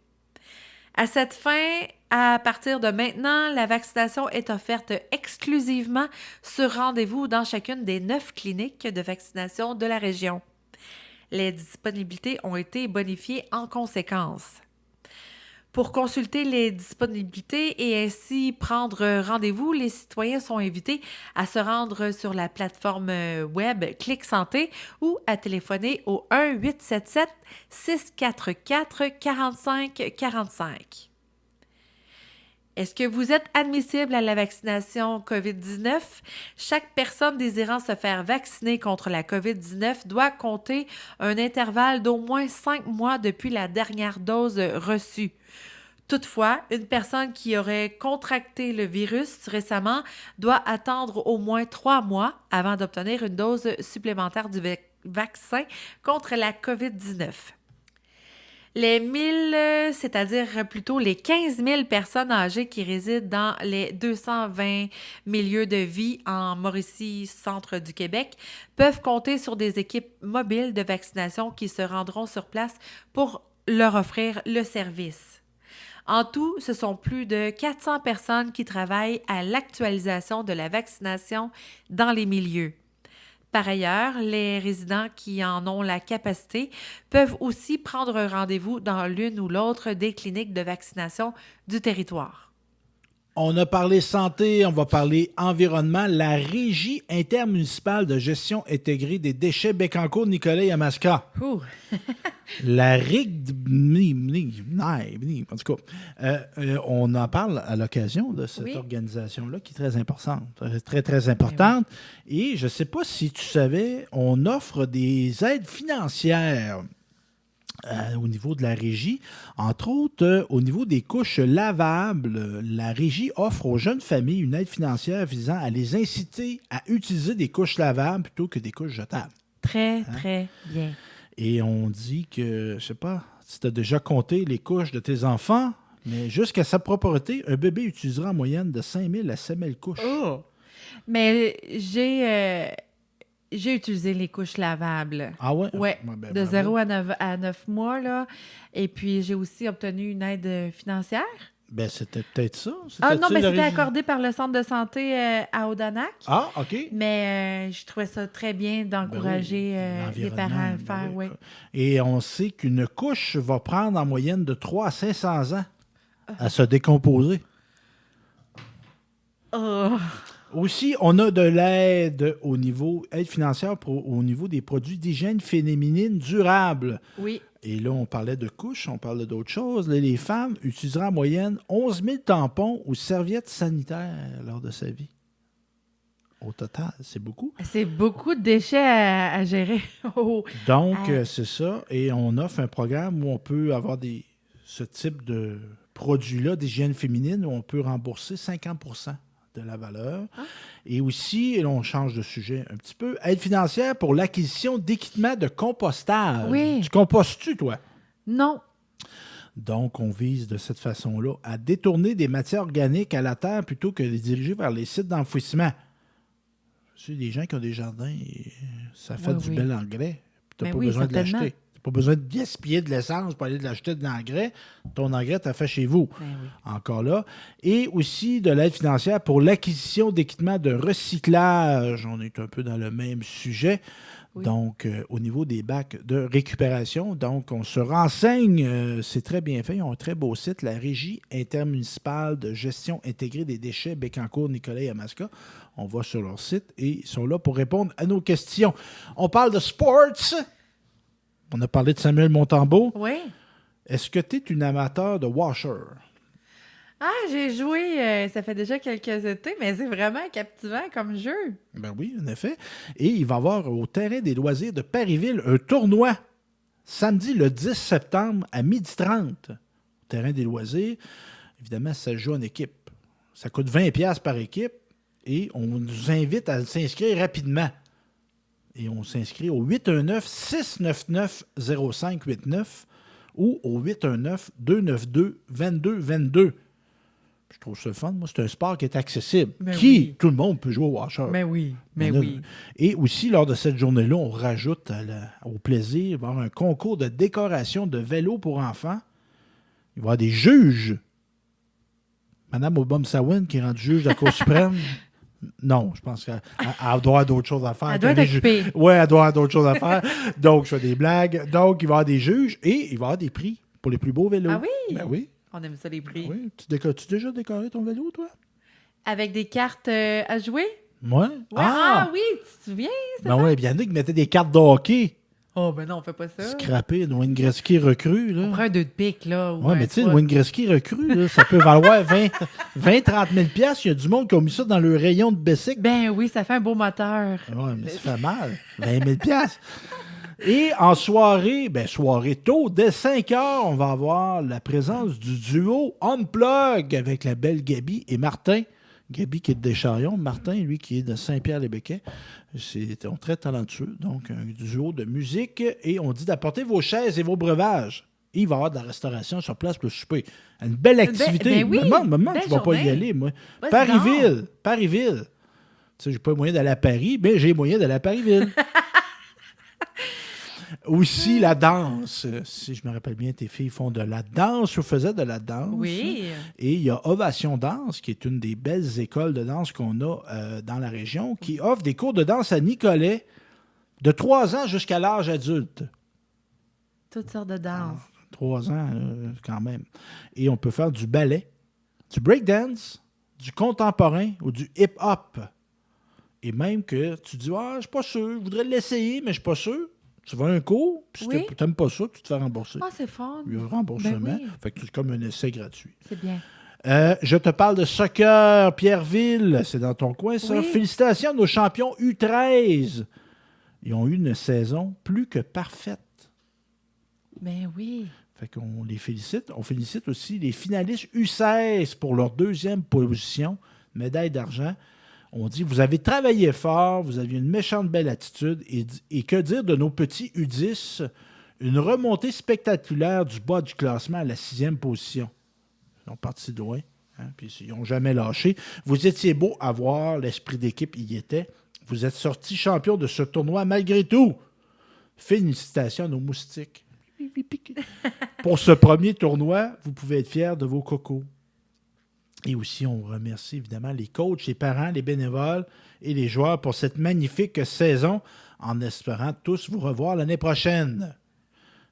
À cette fin, à partir de maintenant, la vaccination est offerte exclusivement sur rendez-vous dans chacune des 9 cliniques de vaccination de la région. Les disponibilités ont été bonifiées en conséquence. Pour consulter les disponibilités et ainsi prendre rendez-vous, les citoyens sont invités à se rendre sur la plateforme web Clic Santé ou à téléphoner au 1-877-644-4545. Est-ce que vous êtes admissible à la vaccination COVID-19? Chaque personne désirant se faire vacciner contre la COVID-19 doit compter un intervalle d'au moins 5 mois depuis la dernière dose reçue. Toutefois, une personne qui aurait contracté le virus récemment doit attendre au moins 3 mois avant d'obtenir une dose supplémentaire du vaccin contre la COVID-19. Les 1000, c'est-à-dire plutôt les 15 000 personnes âgées qui résident dans les 220 milieux de vie en Mauricie, centre du Québec, peuvent compter sur des équipes mobiles de vaccination qui se rendront sur place pour leur offrir le service. En tout, ce sont plus de 400 personnes qui travaillent à l'actualisation de la vaccination dans les milieux. Par ailleurs, les résidents qui en ont la capacité peuvent aussi prendre un rendez-vous dans l'une ou l'autre des cliniques de vaccination du territoire. On a parlé santé, on va parler environnement. La Régie intermunicipale de gestion intégrée des déchets Bécancour-Nicolet-Yamaska. La RIG, en tout cas, on en parle à l'occasion de cette organisation-là qui est très importante. Très, très importante. Et je ne sais pas si tu savais, on offre des aides financières au niveau de la Régie. Entre autres, au niveau des couches lavables, la Régie offre aux jeunes familles une aide financière visant à les inciter à utiliser des couches lavables plutôt que des couches jetables. Très, très bien. Et on dit que, je ne sais pas, si tu as déjà compté les couches de tes enfants, mais jusqu'à sa propreté, un bébé utilisera en moyenne de 5 000 à 7 000 couches. Oh! Mais j'ai utilisé les couches lavables. Ah ouais? Oui, Ben, de 0 à 9 mois. Là. Et puis, j'ai aussi obtenu une aide financière. Ben, c'était peut-être ça. Non, mais c'était accordé par le centre de santé à Odanak. Ah, OK. Mais je trouvais ça très bien d'encourager les parents à le faire, oui. Et on sait qu'une couche va prendre en moyenne de 3 à 500 ans à se décomposer. Oh! Aussi, on a de l'aide au niveau, aide financière au niveau des produits d'hygiène féminine durable. Oui. Et là, on parlait de couches, on parlait d'autres choses. Là, les femmes utiliseront en moyenne 11 000 tampons ou serviettes sanitaires lors de sa vie. Au total, c'est beaucoup. C'est beaucoup de déchets à gérer. Donc, c'est ça. Et on offre un programme où on peut avoir ce type de produits-là d'hygiène féminine où on peut rembourser 50 % de la valeur. Ah. Et aussi, et là, on change de sujet un petit peu, aide financière pour l'acquisition d'équipements de compostage. Oui. Tu compostes-tu, toi? Non. Donc, on vise de cette façon-là à détourner des matières organiques à la terre plutôt que de les diriger vers les sites d'enfouissement. C'est des gens qui ont des jardins et ça fait du bel engrais. Tu n'as pas besoin de l'acheter. Pas besoin de gaspiller de l'essence pour aller l'acheter de l'engrais. Ton engrais, tu as fait chez vous. Encore là. Et aussi de l'aide financière pour l'acquisition d'équipements de recyclage. On est un peu dans le même sujet. Oui. Donc, au niveau des bacs de récupération. Donc, on se renseigne. C'est très bien fait. Ils ont un très beau site. La Régie intermunicipale de gestion intégrée des déchets Bécancour-Nicolet-Yamaska. On va sur leur site et ils sont là pour répondre à nos questions. On parle de sports. On a parlé de Samuel Montembeault. Oui. Est-ce que tu es une amateur de washer? Ah, j'ai joué, ça fait déjà quelques étés, mais c'est vraiment captivant comme jeu. Ben oui, en effet. Et il va y avoir au terrain des loisirs de Parisville un tournoi samedi le 10 septembre à 12h30. Au terrain des loisirs, évidemment, ça joue en équipe. Ça coûte 20$ par équipe. et on nous invite à s'inscrire rapidement. Et on s'inscrit au 819-699-0589 ou au 819-292-2222. Je trouve ça fun. Moi, c'est un sport qui est accessible. Tout le monde peut jouer au washer. Mais oui. Et aussi, lors de cette journée-là, on rajoute au plaisir, il va y avoir un concours de décoration de vélos pour enfants. Il va y avoir des juges. Madame Obama-Sawin, qui est rendue juge de la Cour suprême. Non, je pense qu'elle doit avoir d'autres choses à faire. Elle doit être occupée. Oui, elle doit avoir d'autres choses à faire. Donc, je fais des blagues. Donc, il va y avoir des juges et il va y avoir des prix pour les plus beaux vélos. Ah oui? Ben oui. On aime ça, les prix. Oui. Tu as déjà décoré ton vélo, toi? Avec des cartes à jouer? Moi? Ouais. Ah oui, tu te souviens? Ben oui, bien, il y en a qui mettaient des cartes de hockey. Oh, ben non, on fait pas ça. Scrappé, une Wayne Gretzky recrue. Là. On prend un 2 de pique, là. Oui, mais tu sais, une Wayne Gretzky recrue, là, ça peut valoir 20-30 000 $. Il y a du monde qui a mis ça dans le rayon de Bessic. Ben oui, ça fait un beau moteur. Oui, mais ça fait mal. 20 000 $. Et en soirée, soirée tôt, dès 5 heures, on va avoir la présence du duo Unplug avec la belle Gabi et Martin. Gabi qui est de Descharions, Martin, lui, qui est de Saint-Pierre-les-Béquets. C'est très talentueux. Donc, un duo de musique. Et on dit d'apporter vos chaises et vos breuvages. Et il va y avoir de la restauration sur place pour le souper. Une belle activité. Ben oui, Maman, je ne vais pas y aller, moi. Parisville. Tu sais, j'ai pas moyen d'aller à Paris, mais j'ai moyen d'aller à Parisville. Aussi, la danse. Si je me rappelle bien, tes filles font de la danse ou faisaient de la danse. Oui. Et il y a Ovation Danse, qui est une des belles écoles de danse qu'on a dans la région, qui offre des cours de danse à Nicolet de 3 ans jusqu'à l'âge adulte. Toutes sortes de danses. 3 ans, quand même. Et on peut faire du ballet, du breakdance, du contemporain ou du hip-hop. Et même que tu dis, je suis pas sûr, je voudrais l'essayer, mais je suis pas sûr. Tu vas à un cours, puis si tu n'aimes pas ça, tu te fais rembourser. Ah, c'est fun. Il y a un remboursement. Ben oui. Fait que c'est comme un essai gratuit. C'est bien. Je te parle de soccer, Pierreville. C'est dans ton coin, ça. Oui. Félicitations à nos champions U13. Ils ont eu une saison plus que parfaite. Ben oui. Fait qu'on les félicite. On félicite aussi les finalistes U16 pour leur 2e position, médaille d'argent. On dit, vous avez travaillé fort, vous aviez une méchante belle attitude, et que dire de nos petits U10? Une remontée spectaculaire du bas du classement à la 6e position. Ils sont partis de loin, puis ils n'ont jamais lâché. Vous étiez beau à voir, l'esprit d'équipe y était. Vous êtes sortis champion de ce tournoi malgré tout. Félicitations à nos moustiques. Pour ce premier tournoi, vous pouvez être fiers de vos cocos. Et aussi, on remercie évidemment les coachs, les parents, les bénévoles et les joueurs pour cette magnifique saison, en espérant tous vous revoir l'année prochaine.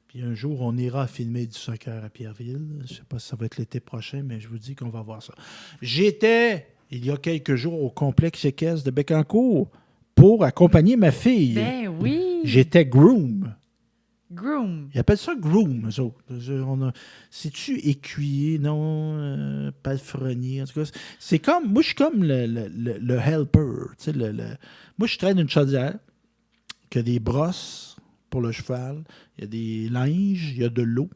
Puis un jour, on ira filmer du soccer à Pierreville. Je ne sais pas si ça va être l'été prochain, mais je vous dis qu'on va voir ça. J'étais, il y a quelques jours, au complexe équestre de Bécancour pour accompagner ma fille. Ben oui. J'étais groom. Groom. Ils appellent ça groom, eux autres. C'est-tu écuyer? Non, palefrenier. En tout cas, c'est comme... Moi, je suis comme le helper. Tu sais, moi, je traîne une chaudière qui a des brosses pour le cheval. Il y a des linges, il y a de l'eau.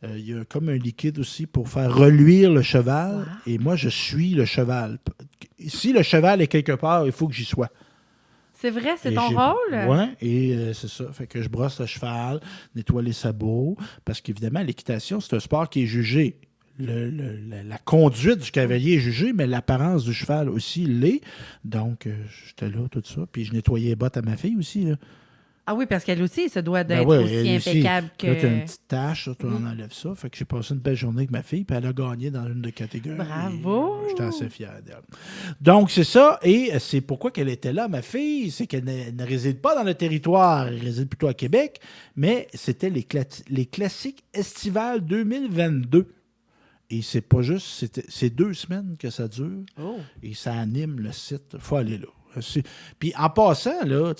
Il y a comme un liquide aussi pour faire reluire le cheval. Wow. Et moi, je suis le cheval. Si le cheval est quelque part, il faut que j'y sois. C'est vrai, c'est ton rôle? Oui, et c'est ça. Fait que je brosse le cheval, nettoie les sabots, parce qu'évidemment, l'équitation, c'est un sport qui est jugé. La conduite du cavalier est jugée, mais l'apparence du cheval aussi l'est. Donc, j'étais là, tout ça. Puis je nettoyais les bottes à ma fille aussi, là. Ah oui, parce qu'elle aussi, ça doit être aussi impeccable que... Là, tu as une petite tache, tu en enlèves ça. Fait que j'ai passé une belle journée avec ma fille, puis elle a gagné dans une des catégories. Bravo! J'étais assez fier d'elle. Donc, c'est ça. Et c'est pourquoi qu'elle était là, ma fille. C'est qu'elle ne réside pas dans le territoire. Elle réside plutôt à Québec. Mais c'était les classiques estivales 2022. Et c'est pas juste... C'est 2 semaines que ça dure. Oh. Et ça anime le site. Il faut aller là. Puis en passant, là,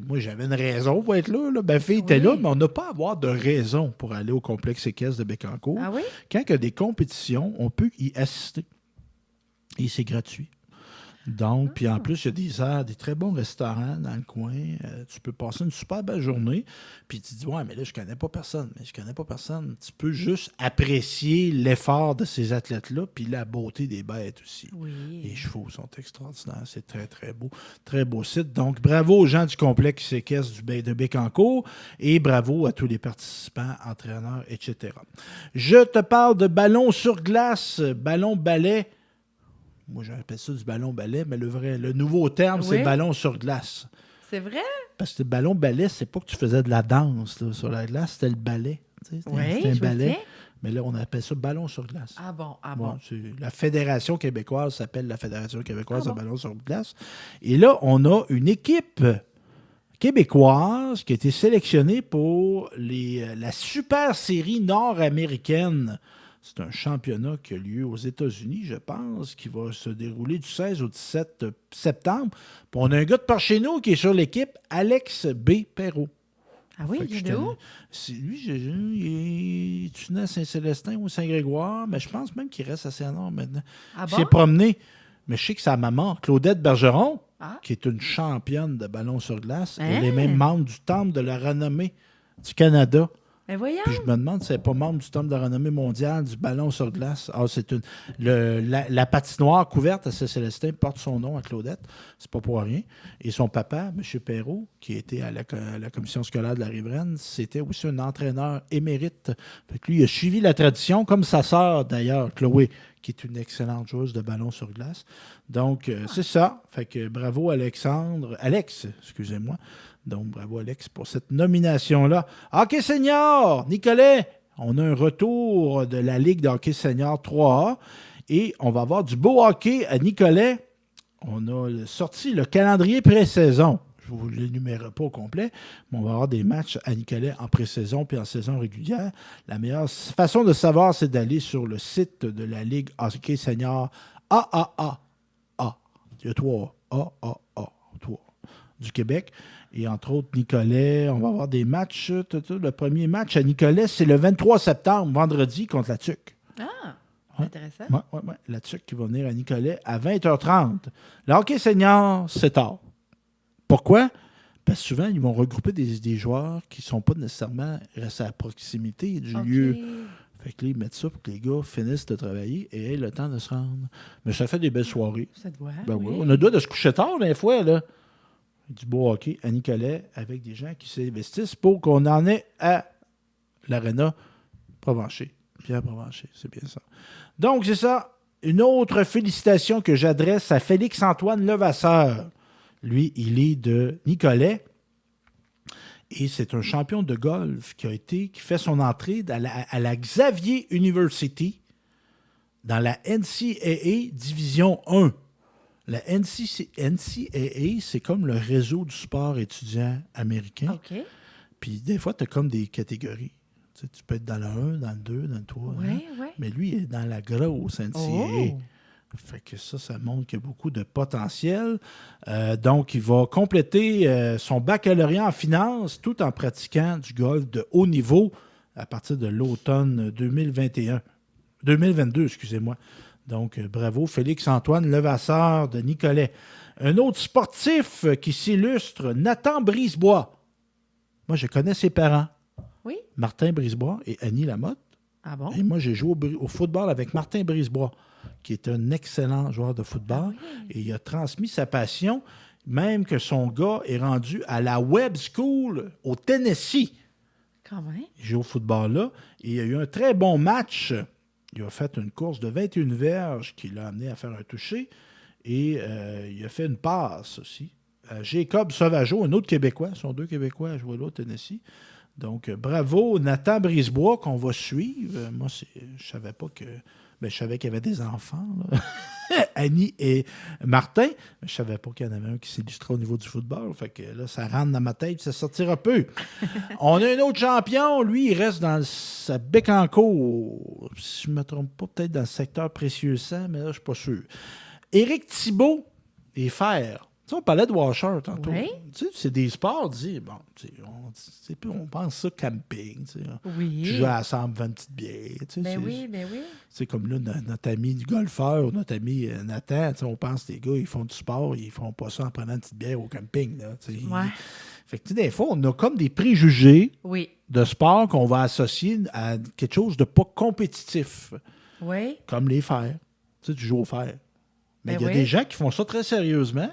moi, j'avais une raison pour être là. Ma fille était là, mais on n'a pas à avoir de raison pour aller au complexe équestre de Bécancour. Ah oui? Quand il y a des compétitions, on peut y assister. Et c'est gratuit. Donc, puis en plus, il y a des très bons restaurants dans le coin. Tu peux passer une super belle journée. Puis tu te dis, ouais, mais là, je connais pas personne. Mais je connais pas personne. Tu peux juste apprécier l'effort de ces athlètes-là, puis la beauté des bêtes aussi. Oui. Les chevaux sont extraordinaires. C'est très, très beau. Très beau site. Donc, bravo aux gens du complexe équestre de Bécancour et bravo à tous les participants, entraîneurs, etc. Je te parle de ballon sur glace, ballon-ballet. Moi, j'appelle ça du ballon-ballet, mais le nouveau terme, c'est ballon sur glace. C'est vrai? Parce que le ballon-ballet, c'est pas que tu faisais de la danse là, sur la glace, c'était le ballet. C'était un ballet. Mais là, on appelle ça ballon sur glace. Ah bon, La Fédération québécoise s'appelle la Fédération québécoise de ballon sur glace. Et là, on a une équipe québécoise qui a été sélectionnée pour la super série nord-américaine. C'est un championnat qui a lieu aux États-Unis, je pense, qui va se dérouler du 16 au 17 septembre. Puis on a un gars de par chez nous qui est sur l'équipe, Alex B. Perrault. Ah oui, il est où? Lui, il est né à Saint-Célestin ou Saint-Grégoire, mais je pense même qu'il reste assez énorme maintenant. Ah bon? Il s'est promené. Mais je sais que sa maman, Claudette Bergeron, qui est une championne de ballon sur glace, elle est même membre du Temple de la renommée du Canada. Mais voyons. Puis je me demande si elle n'est pas membre du Temple de la renommée mondiale du ballon sur glace. Ah, c'est la patinoire couverte à Saint-Célestin porte son nom à Claudette. C'est pas pour rien. Et son papa, M. Perrault, qui était à la commission scolaire de la Riveraine, c'était aussi un entraîneur émérite. Fait que lui, il a suivi la tradition, comme sa sœur d'ailleurs, Chloé, qui est une excellente joueuse de ballon sur glace. Donc, c'est ça. Fait que bravo Alex, excusez-moi. Donc, bravo Alex pour cette nomination-là. Hockey senior, Nicolet, on a un retour de la Ligue de hockey senior 3A et on va avoir du beau hockey à Nicolet. On a sorti le calendrier pré-saison. Je ne vous l'énumérerai pas au complet, mais on va avoir des matchs à Nicolet en pré-saison puis en saison régulière. La meilleure façon de savoir, c'est d'aller sur le site de la Ligue hockey senior AAA. Il y a 3 AAA, 3 du Québec. Et entre autres, Nicolet, on va avoir des matchs. Le premier match à Nicolet, c'est le 23 septembre, vendredi, contre la TUC. Ah, intéressant. Oui. La TUC qui va venir à Nicolet à 20h30. Le hockey senior, c'est tard. Pourquoi? Parce que souvent, ils vont regrouper des joueurs qui ne sont pas nécessairement restés à proximité du lieu. Fait que là, ils mettent ça pour que les gars finissent de travailler et aient le temps de se rendre. Mais ça fait des belles soirées. Ça doit. Oui. On a le droit de se coucher tard, des fois, là. Du beau hockey à Nicolet avec des gens qui s'investissent pour qu'on en ait à l'Arena Provencher. Pierre Provencher, c'est bien ça. Donc, c'est ça. Une autre félicitation que j'adresse à Félix-Antoine Levasseur. Lui, il est de Nicolet et c'est un champion de golf qui fait son entrée à la Xavier University dans la NCAA Division 1. La NCAA, c'est comme le réseau du sport étudiant américain. OK. Puis des fois, tu as comme des catégories. Tu peux être dans le 1, dans le 2, dans le 3. Oui. Mais lui, il est dans la grosse NCAA. Fait que ça montre qu'il y a beaucoup de potentiel. Donc, il va compléter son baccalauréat en finance tout en pratiquant du golf de haut niveau à partir de l'automne 2022, excusez-moi. Donc, bravo, Félix-Antoine Levasseur de Nicolet. Un autre sportif qui s'illustre, Nathan Brisebois. Moi, je connais ses parents. Oui. Martin Brisebois et Annie Lamotte. Ah bon? Et moi, j'ai joué au football avec Martin Brisebois, qui est un excellent joueur de football. Et il a transmis sa passion, même que son gars est rendu à la Webb School au Tennessee. Quand même. Il joue au football là. Et il a eu un très bon match. Il a fait une course de 21 verges qui l'a amené à faire un toucher. Et il a fait une passe aussi. Jacob Sauvageau, un autre Québécois. Ce sont 2 Québécois à jouer là au Tennessee. Donc, bravo, Nathan Brisebois, qu'on va suivre. Moi, je savais pas que... je savais qu'il y avait des enfants, là. Annie et Martin. Mais je savais pas qu'il y en avait un qui s'illustrait au niveau du football. Fait que là, ça rentre dans ma tête, ça sortira peu. On a un autre champion. Lui, il reste dans sa Bécancour. Si je ne me trompe pas, peut-être dans le secteur Précieux-Sang, mais là, je ne suis pas sûr. Éric Thibault et Fer. Tu sais, on parlait de washer tantôt. Oui. Tu sais, c'est des sports, on pense ça camping. Tu sais, Oui. tu joues ensemble 20 petites bières. Tu sais, Ben oui. c'est comme là, notre ami du golfeur, notre ami Nathan, tu sais, on pense que les gars, ils font du sport, ils font pas ça en prenant une petite bière au camping. Là, tu sais. Ouais. Fait que, tu sais, des fois, on a comme des préjugés Oui. de sport qu'on va associer à quelque chose de pas compétitif, Oui. comme les fers. Tu sais, tu joues au fer. Mais Ben il y a oui. des gens qui font ça très sérieusement.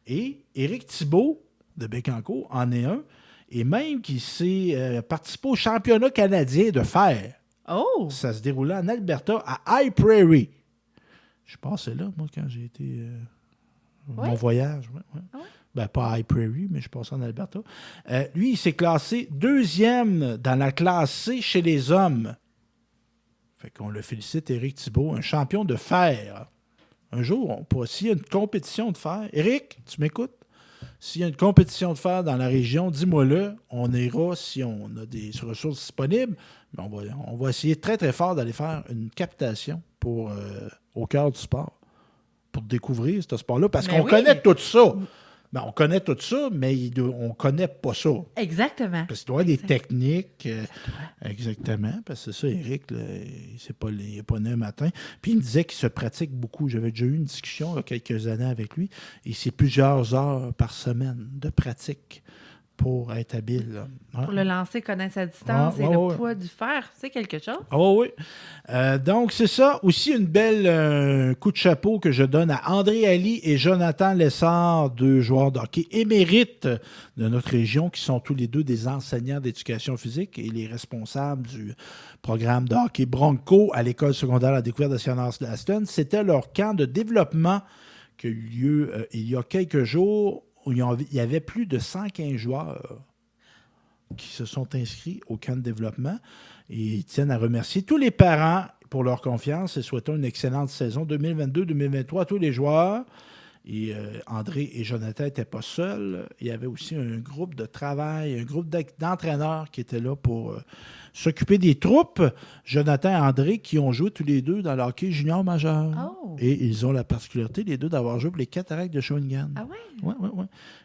Et Éric Thibault de Bécancour en est un. Et même qui s'est participé au championnat canadien de fer. Oh! Ça se déroulait en Alberta, à High Prairie. Je passais là, moi, quand j'ai été... mon voyage. Ouais. Ah ouais? Ben, pas à High Prairie, mais je passais en Alberta. Lui, il s'est classé 2e dans la classe C chez les hommes. Fait qu'on le félicite, Éric Thibault, un champion de fer. Un jour, on pourra, s'il y a une compétition de fer, Éric, tu m'écoutes? S'il y a une compétition de fer dans la région, dis-moi-le. On ira si on a des ressources disponibles. Mais on va essayer très, très fort d'aller faire une captation au cœur du sport pour découvrir ce sport-là. Parce Mais qu'on oui. connaît tout ça. Ben, on connaît tout ça, mais on ne connaît pas ça. Exactement. Parce qu'il doit y avoir des Exact. techniques. Exactement. Parce que c'est ça, Éric, là, il n'est pas né un matin. Puis il me disait qu'il se pratique beaucoup. J'avais déjà eu une discussion il y a quelques années avec lui. Et c'est plusieurs heures par semaine de pratique pour être habile. Là. Ouais. Pour le lancer, connaître sa distance Ouais, et ouais, le ouais. poids du fer, c'est quelque chose. Ah oui. Donc, c'est ça. Aussi, une belle coup de chapeau que je donne à André Ali et Jonathan Lessard, 2 joueurs de hockey émérites de notre région, qui sont tous les deux des enseignants d'éducation physique et les responsables du programme de hockey Bronco à l'école secondaire à la découverte de Sciences-Aston. C'était leur camp de développement qui a eu lieu il y a quelques jours, où il y avait plus de 115 joueurs qui se sont inscrits au camp de développement. Et ils tiennent à remercier tous les parents pour leur confiance et souhaitons une excellente saison 2022-2023 à tous les joueurs. Et André et Jonathan n'étaient pas seuls. Il y avait aussi un groupe de travail, un groupe d'entraîneurs qui étaient là pour s'occuper des troupes. Jonathan et André qui ont joué tous les deux dans le hockey junior majeur. Oh! Et ils ont la particularité, les deux, d'avoir joué pour les Cataractes de Shawinigan. Ah ouais? Oui.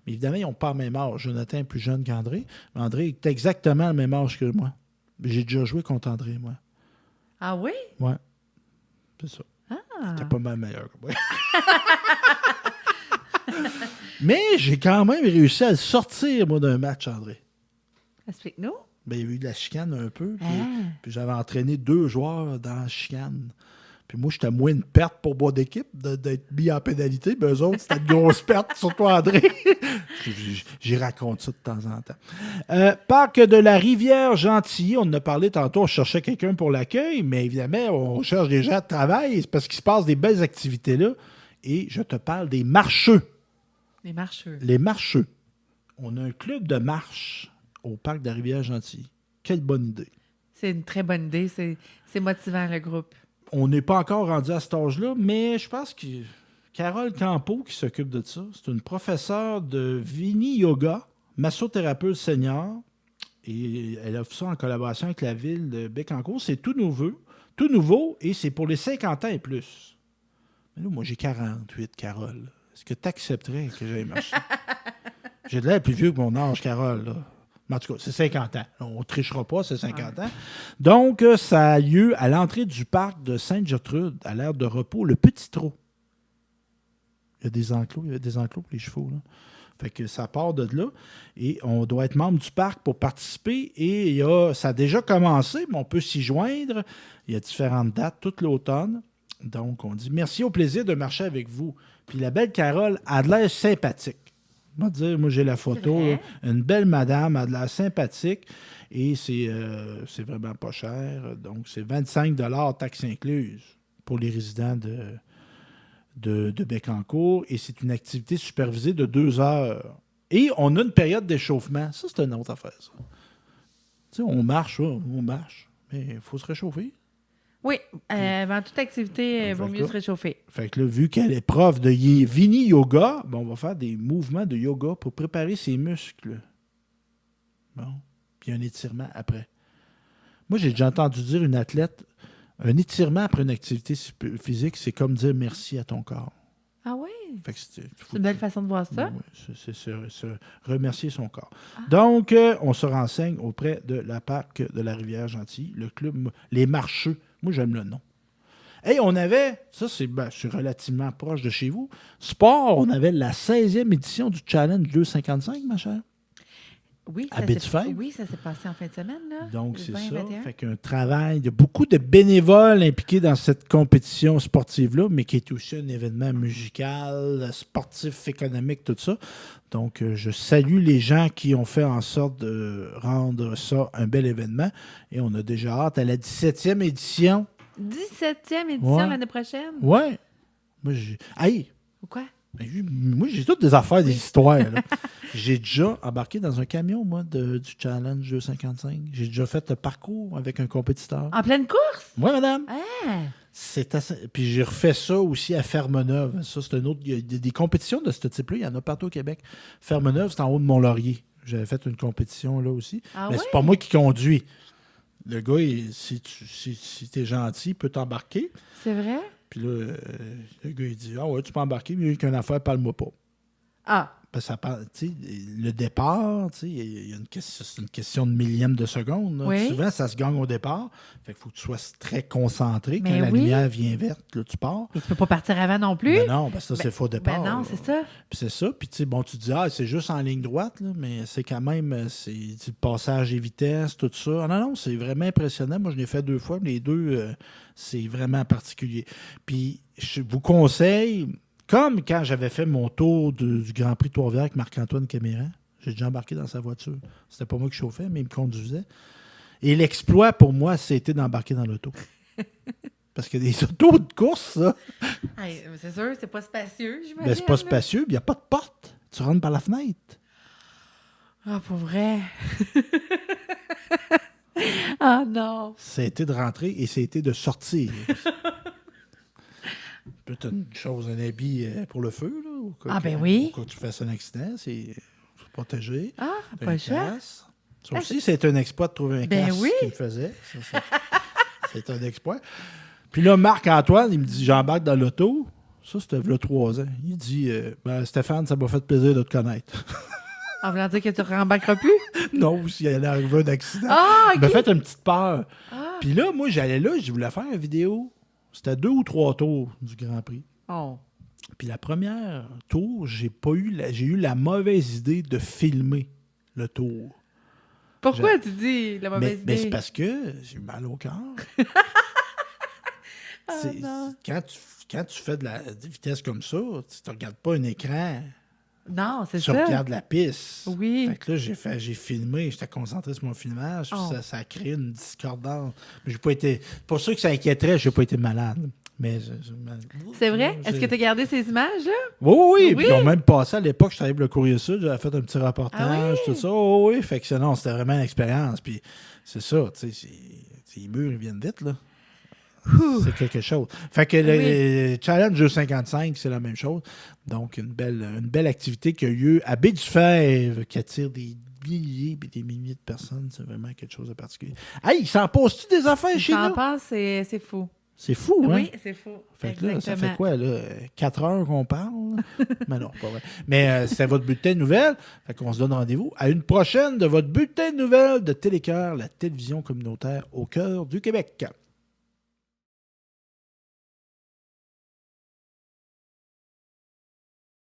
Mais évidemment, ils n'ont pas le même âge. Jonathan est plus jeune qu'André. Mais André est exactement le même âge que moi. J'ai déjà joué contre André, moi. Ah oui? Oui. C'est ça. Ah! T'es pas mal meilleur que moi. Mais j'ai quand même réussi à le sortir, moi, d'un match, André. Explique-nous. Ben, il y a eu de la chicane un peu. Puis, Ah. puis j'avais entraîné 2 joueurs dans la chicane. Puis moi, j'étais moins une perte pour bois d'équipe d'être mis en pénalité. Mais eux autres, c'était une grosse perte, surtout André. J'y raconte ça de temps en temps. Parc de la Rivière-Gentilly, on en a parlé tantôt, on cherchait quelqu'un pour l'accueil, mais évidemment, on cherche des gens de travail. C'est parce qu'il se passe des belles activités là. Et je te parle des marcheux. Les marcheux. Les marcheux. On a un club de marche au parc de la Rivière-Gentilly. Quelle bonne idée. C'est une très bonne idée. C'est motivant, le groupe. On n'est pas encore rendu à cet âge-là, mais je pense que Carole Campeau, qui s'occupe de ça, c'est une professeure de Vini Yoga, massothérapeute senior, et elle offre ça en collaboration avec la ville de Bécancour. C'est tout nouveau, et c'est pour les 50 ans et plus. Mais là, moi, j'ai 48, Carole. Est-ce que tu accepterais que j'aille marcher? J'ai de l'air plus vieux que mon âge, Carole, là. Mais en tout cas, c'est 50 ans. On ne trichera pas, c'est 50 ans. Donc, ça a lieu à l'entrée du parc de Sainte-Gertrude, à l'aire de repos, le Petit Trot. Il y a des enclos pour les chevaux, là. Fait que ça part de là. Et on doit être membre du parc pour participer. Et ça a déjà commencé, mais on peut s'y joindre. Il y a différentes dates toute l'automne. Donc, on dit merci, au plaisir de marcher avec vous. Puis la belle Carole a de l'air sympathique. Je vais te dire, moi, j'ai la photo. Là. Une belle madame, a de l'air sympathique. Et c'est vraiment pas cher. Donc, c'est 25 $ taxes incluses pour les résidents de Bécancour. Et c'est une activité supervisée de 2 heures. Et on a une période d'échauffement. Ça, c'est une autre affaire, ça. Tu sais, on marche. Mais il faut se réchauffer. Oui, avant toute activité, il vaut mieux se réchauffer. Fait que là, vu qu'elle est prof de Vini Yoga, on va faire des mouvements de yoga pour préparer ses muscles. Bon. Puis un étirement après. Moi, j'ai déjà entendu dire une athlète, un étirement après une activité physique, c'est comme dire merci à ton corps. Ah oui? Fait que C'est une belle façon de voir ça. Oui, c'est se remercier son corps. Donc, on se renseigne auprès de la parc de la Rivière-Gentilly, le club Les Marcheux. Moi, j'aime le nom. Hey, on avait, ça c'est relativement proche de chez vous, sport, on avait la 16e édition du Challenge 255, ma chère. Oui, à Bédufèvre. Oui, ça s'est passé en fin de semaine. Là, Donc, c'est 20, ça. 21. Fait qu'un travail, il y a beaucoup de bénévoles impliqués dans cette compétition sportive-là, mais qui est aussi un événement musical, sportif, économique, tout ça. Donc, je salue les gens qui ont fait en sorte de rendre ça un bel événement. Et on a déjà hâte à la 17e édition. 17e édition Ouais. l'année prochaine? Ouais. Moi, j'ai... Hey! Ou quoi? Moi, j'ai toutes des affaires, des histoires. Là. J'ai déjà embarqué dans un camion, moi, du Challenge 255. J'ai déjà fait le parcours avec un compétiteur. En pleine course? Oui, madame. Ah! C'est assez... Puis j'ai refait ça aussi à Fermeneuve. Ça, c'est un autre... Il y a des compétitions de ce type-là. Il y en a partout au Québec. Fermeneuve, c'est en haut de Mont-Laurier. J'avais fait une compétition là aussi. Ah Mais ouais? c'est pas moi qui conduis. Le gars, si t'es gentil, il peut t'embarquer. C'est vrai? Puis là, le gars, il dit « Ah ouais, tu peux embarquer, mais il y a qu'une affaire, parle-moi pas. » Ah! Parce que ça parle, tu sais, le départ, tu sais, il y a c'est une question de millième de seconde. Là. Oui. Souvent, ça se gagne au départ. Fait qu'il faut que tu sois très concentré. Quand Mais la oui. lumière vient verte, là, tu pars. Et tu peux pas partir avant non plus? Ben non, parce que ça, c'est faux départ. Ben non, là. c'est ça. Puis c'est ça. Puis tu sais, bon, tu dis, ah, c'est juste en ligne droite, là, mais c'est quand même, c'est le passage et vitesse, tout ça. Ah, non, non, c'est vraiment impressionnant. Moi, je l'ai fait 2 fois, mais les deux, c'est vraiment particulier. Puis je vous conseille, comme quand j'avais fait mon tour du Grand Prix de Trois-Rivières avec Marc-Antoine Caméran, j'ai déjà embarqué dans sa voiture. C'était pas moi qui chauffais, mais il me conduisait. Et l'exploit, pour moi, c'était d'embarquer dans l'auto. Parce que des autos de course, ça, Hey, c'est sûr, c'est pas spacieux, j'imagine. ben, c'est pas là. spacieux, il n'y a pas de porte. Tu rentres par la fenêtre. Ah, pour vrai. Ah non. C'était de rentrer et c'était de sortir. Peut-être une chose, un habit pour le feu, là. Au cas Ah, ben oui. Au cas que tu fasses un accident, c'est protégé. Ah, T'as pas un le choix. casque. Ça aussi, c'est un exploit de trouver un Ben casque oui. qu'il me faisait. C'est un exploit. Puis là, Marc-Antoine, il me dit, j'embarque dans l'auto. Ça, c'était il y a 3 ans. Il dit, ben, Stéphane, ça m'a fait plaisir de te connaître. En voulant dire que tu ne rembarqueras plus? Non, s'il allait arriver un accident. Ah, Il m'a OK. fait une petite peur. Ah. Puis là, moi, j'allais là, je voulais faire une vidéo. C'était 2 ou 3 tours du Grand Prix. Oh. Puis la première tour, j'ai eu la mauvaise idée de filmer le tour. Pourquoi tu dis la mauvaise Mais c'est idée? parce que j'ai eu mal au cœur. non. Quand tu fais de la vitesse comme ça, tu ne regardes pas un écran, Non, c'est tu ça. regardes la piste. Oui. Fait que là, j'ai filmé, j'étais concentré sur mon filmage, puis Oh. ça a créé une discordance. Mais j'ai pas été. Pour ceux que ça inquiéterait, j'ai pas été malade. Mais C'est vrai? Est-ce que tu as gardé ces images-là? Oui, oui, oui. Oui. Puis ils ont même passé à l'époque, je travaillais pour le Courrier Sud, j'avais fait un petit reportage, Ah oui? tout ça. Oh, oui, fait que non, c'était vraiment une expérience. Puis c'est ça, tu sais, les murs, ils viennent vite, là. Ouh. C'est quelque chose. Fait que le Challenge 255, c'est la même chose. Donc, une belle activité qui a lieu à Baie-du-Fèvre, qui attire des milliers et des milliers de personnes. C'est vraiment quelque chose de particulier. Hey, il s'en passe-tu des affaires chez T'en nous? penses, c'est fou. C'est fou, hein? Oui, c'est fou. Fait que là, ça Exactement. fait quoi, là? 4 heures qu'on parle? Mais non, pas vrai. Mais c'était votre bulletin de nouvelles. Fait qu'on se donne rendez-vous à une prochaine de votre bulletin de nouvelles de Télécœur, la télévision communautaire au cœur du Québec.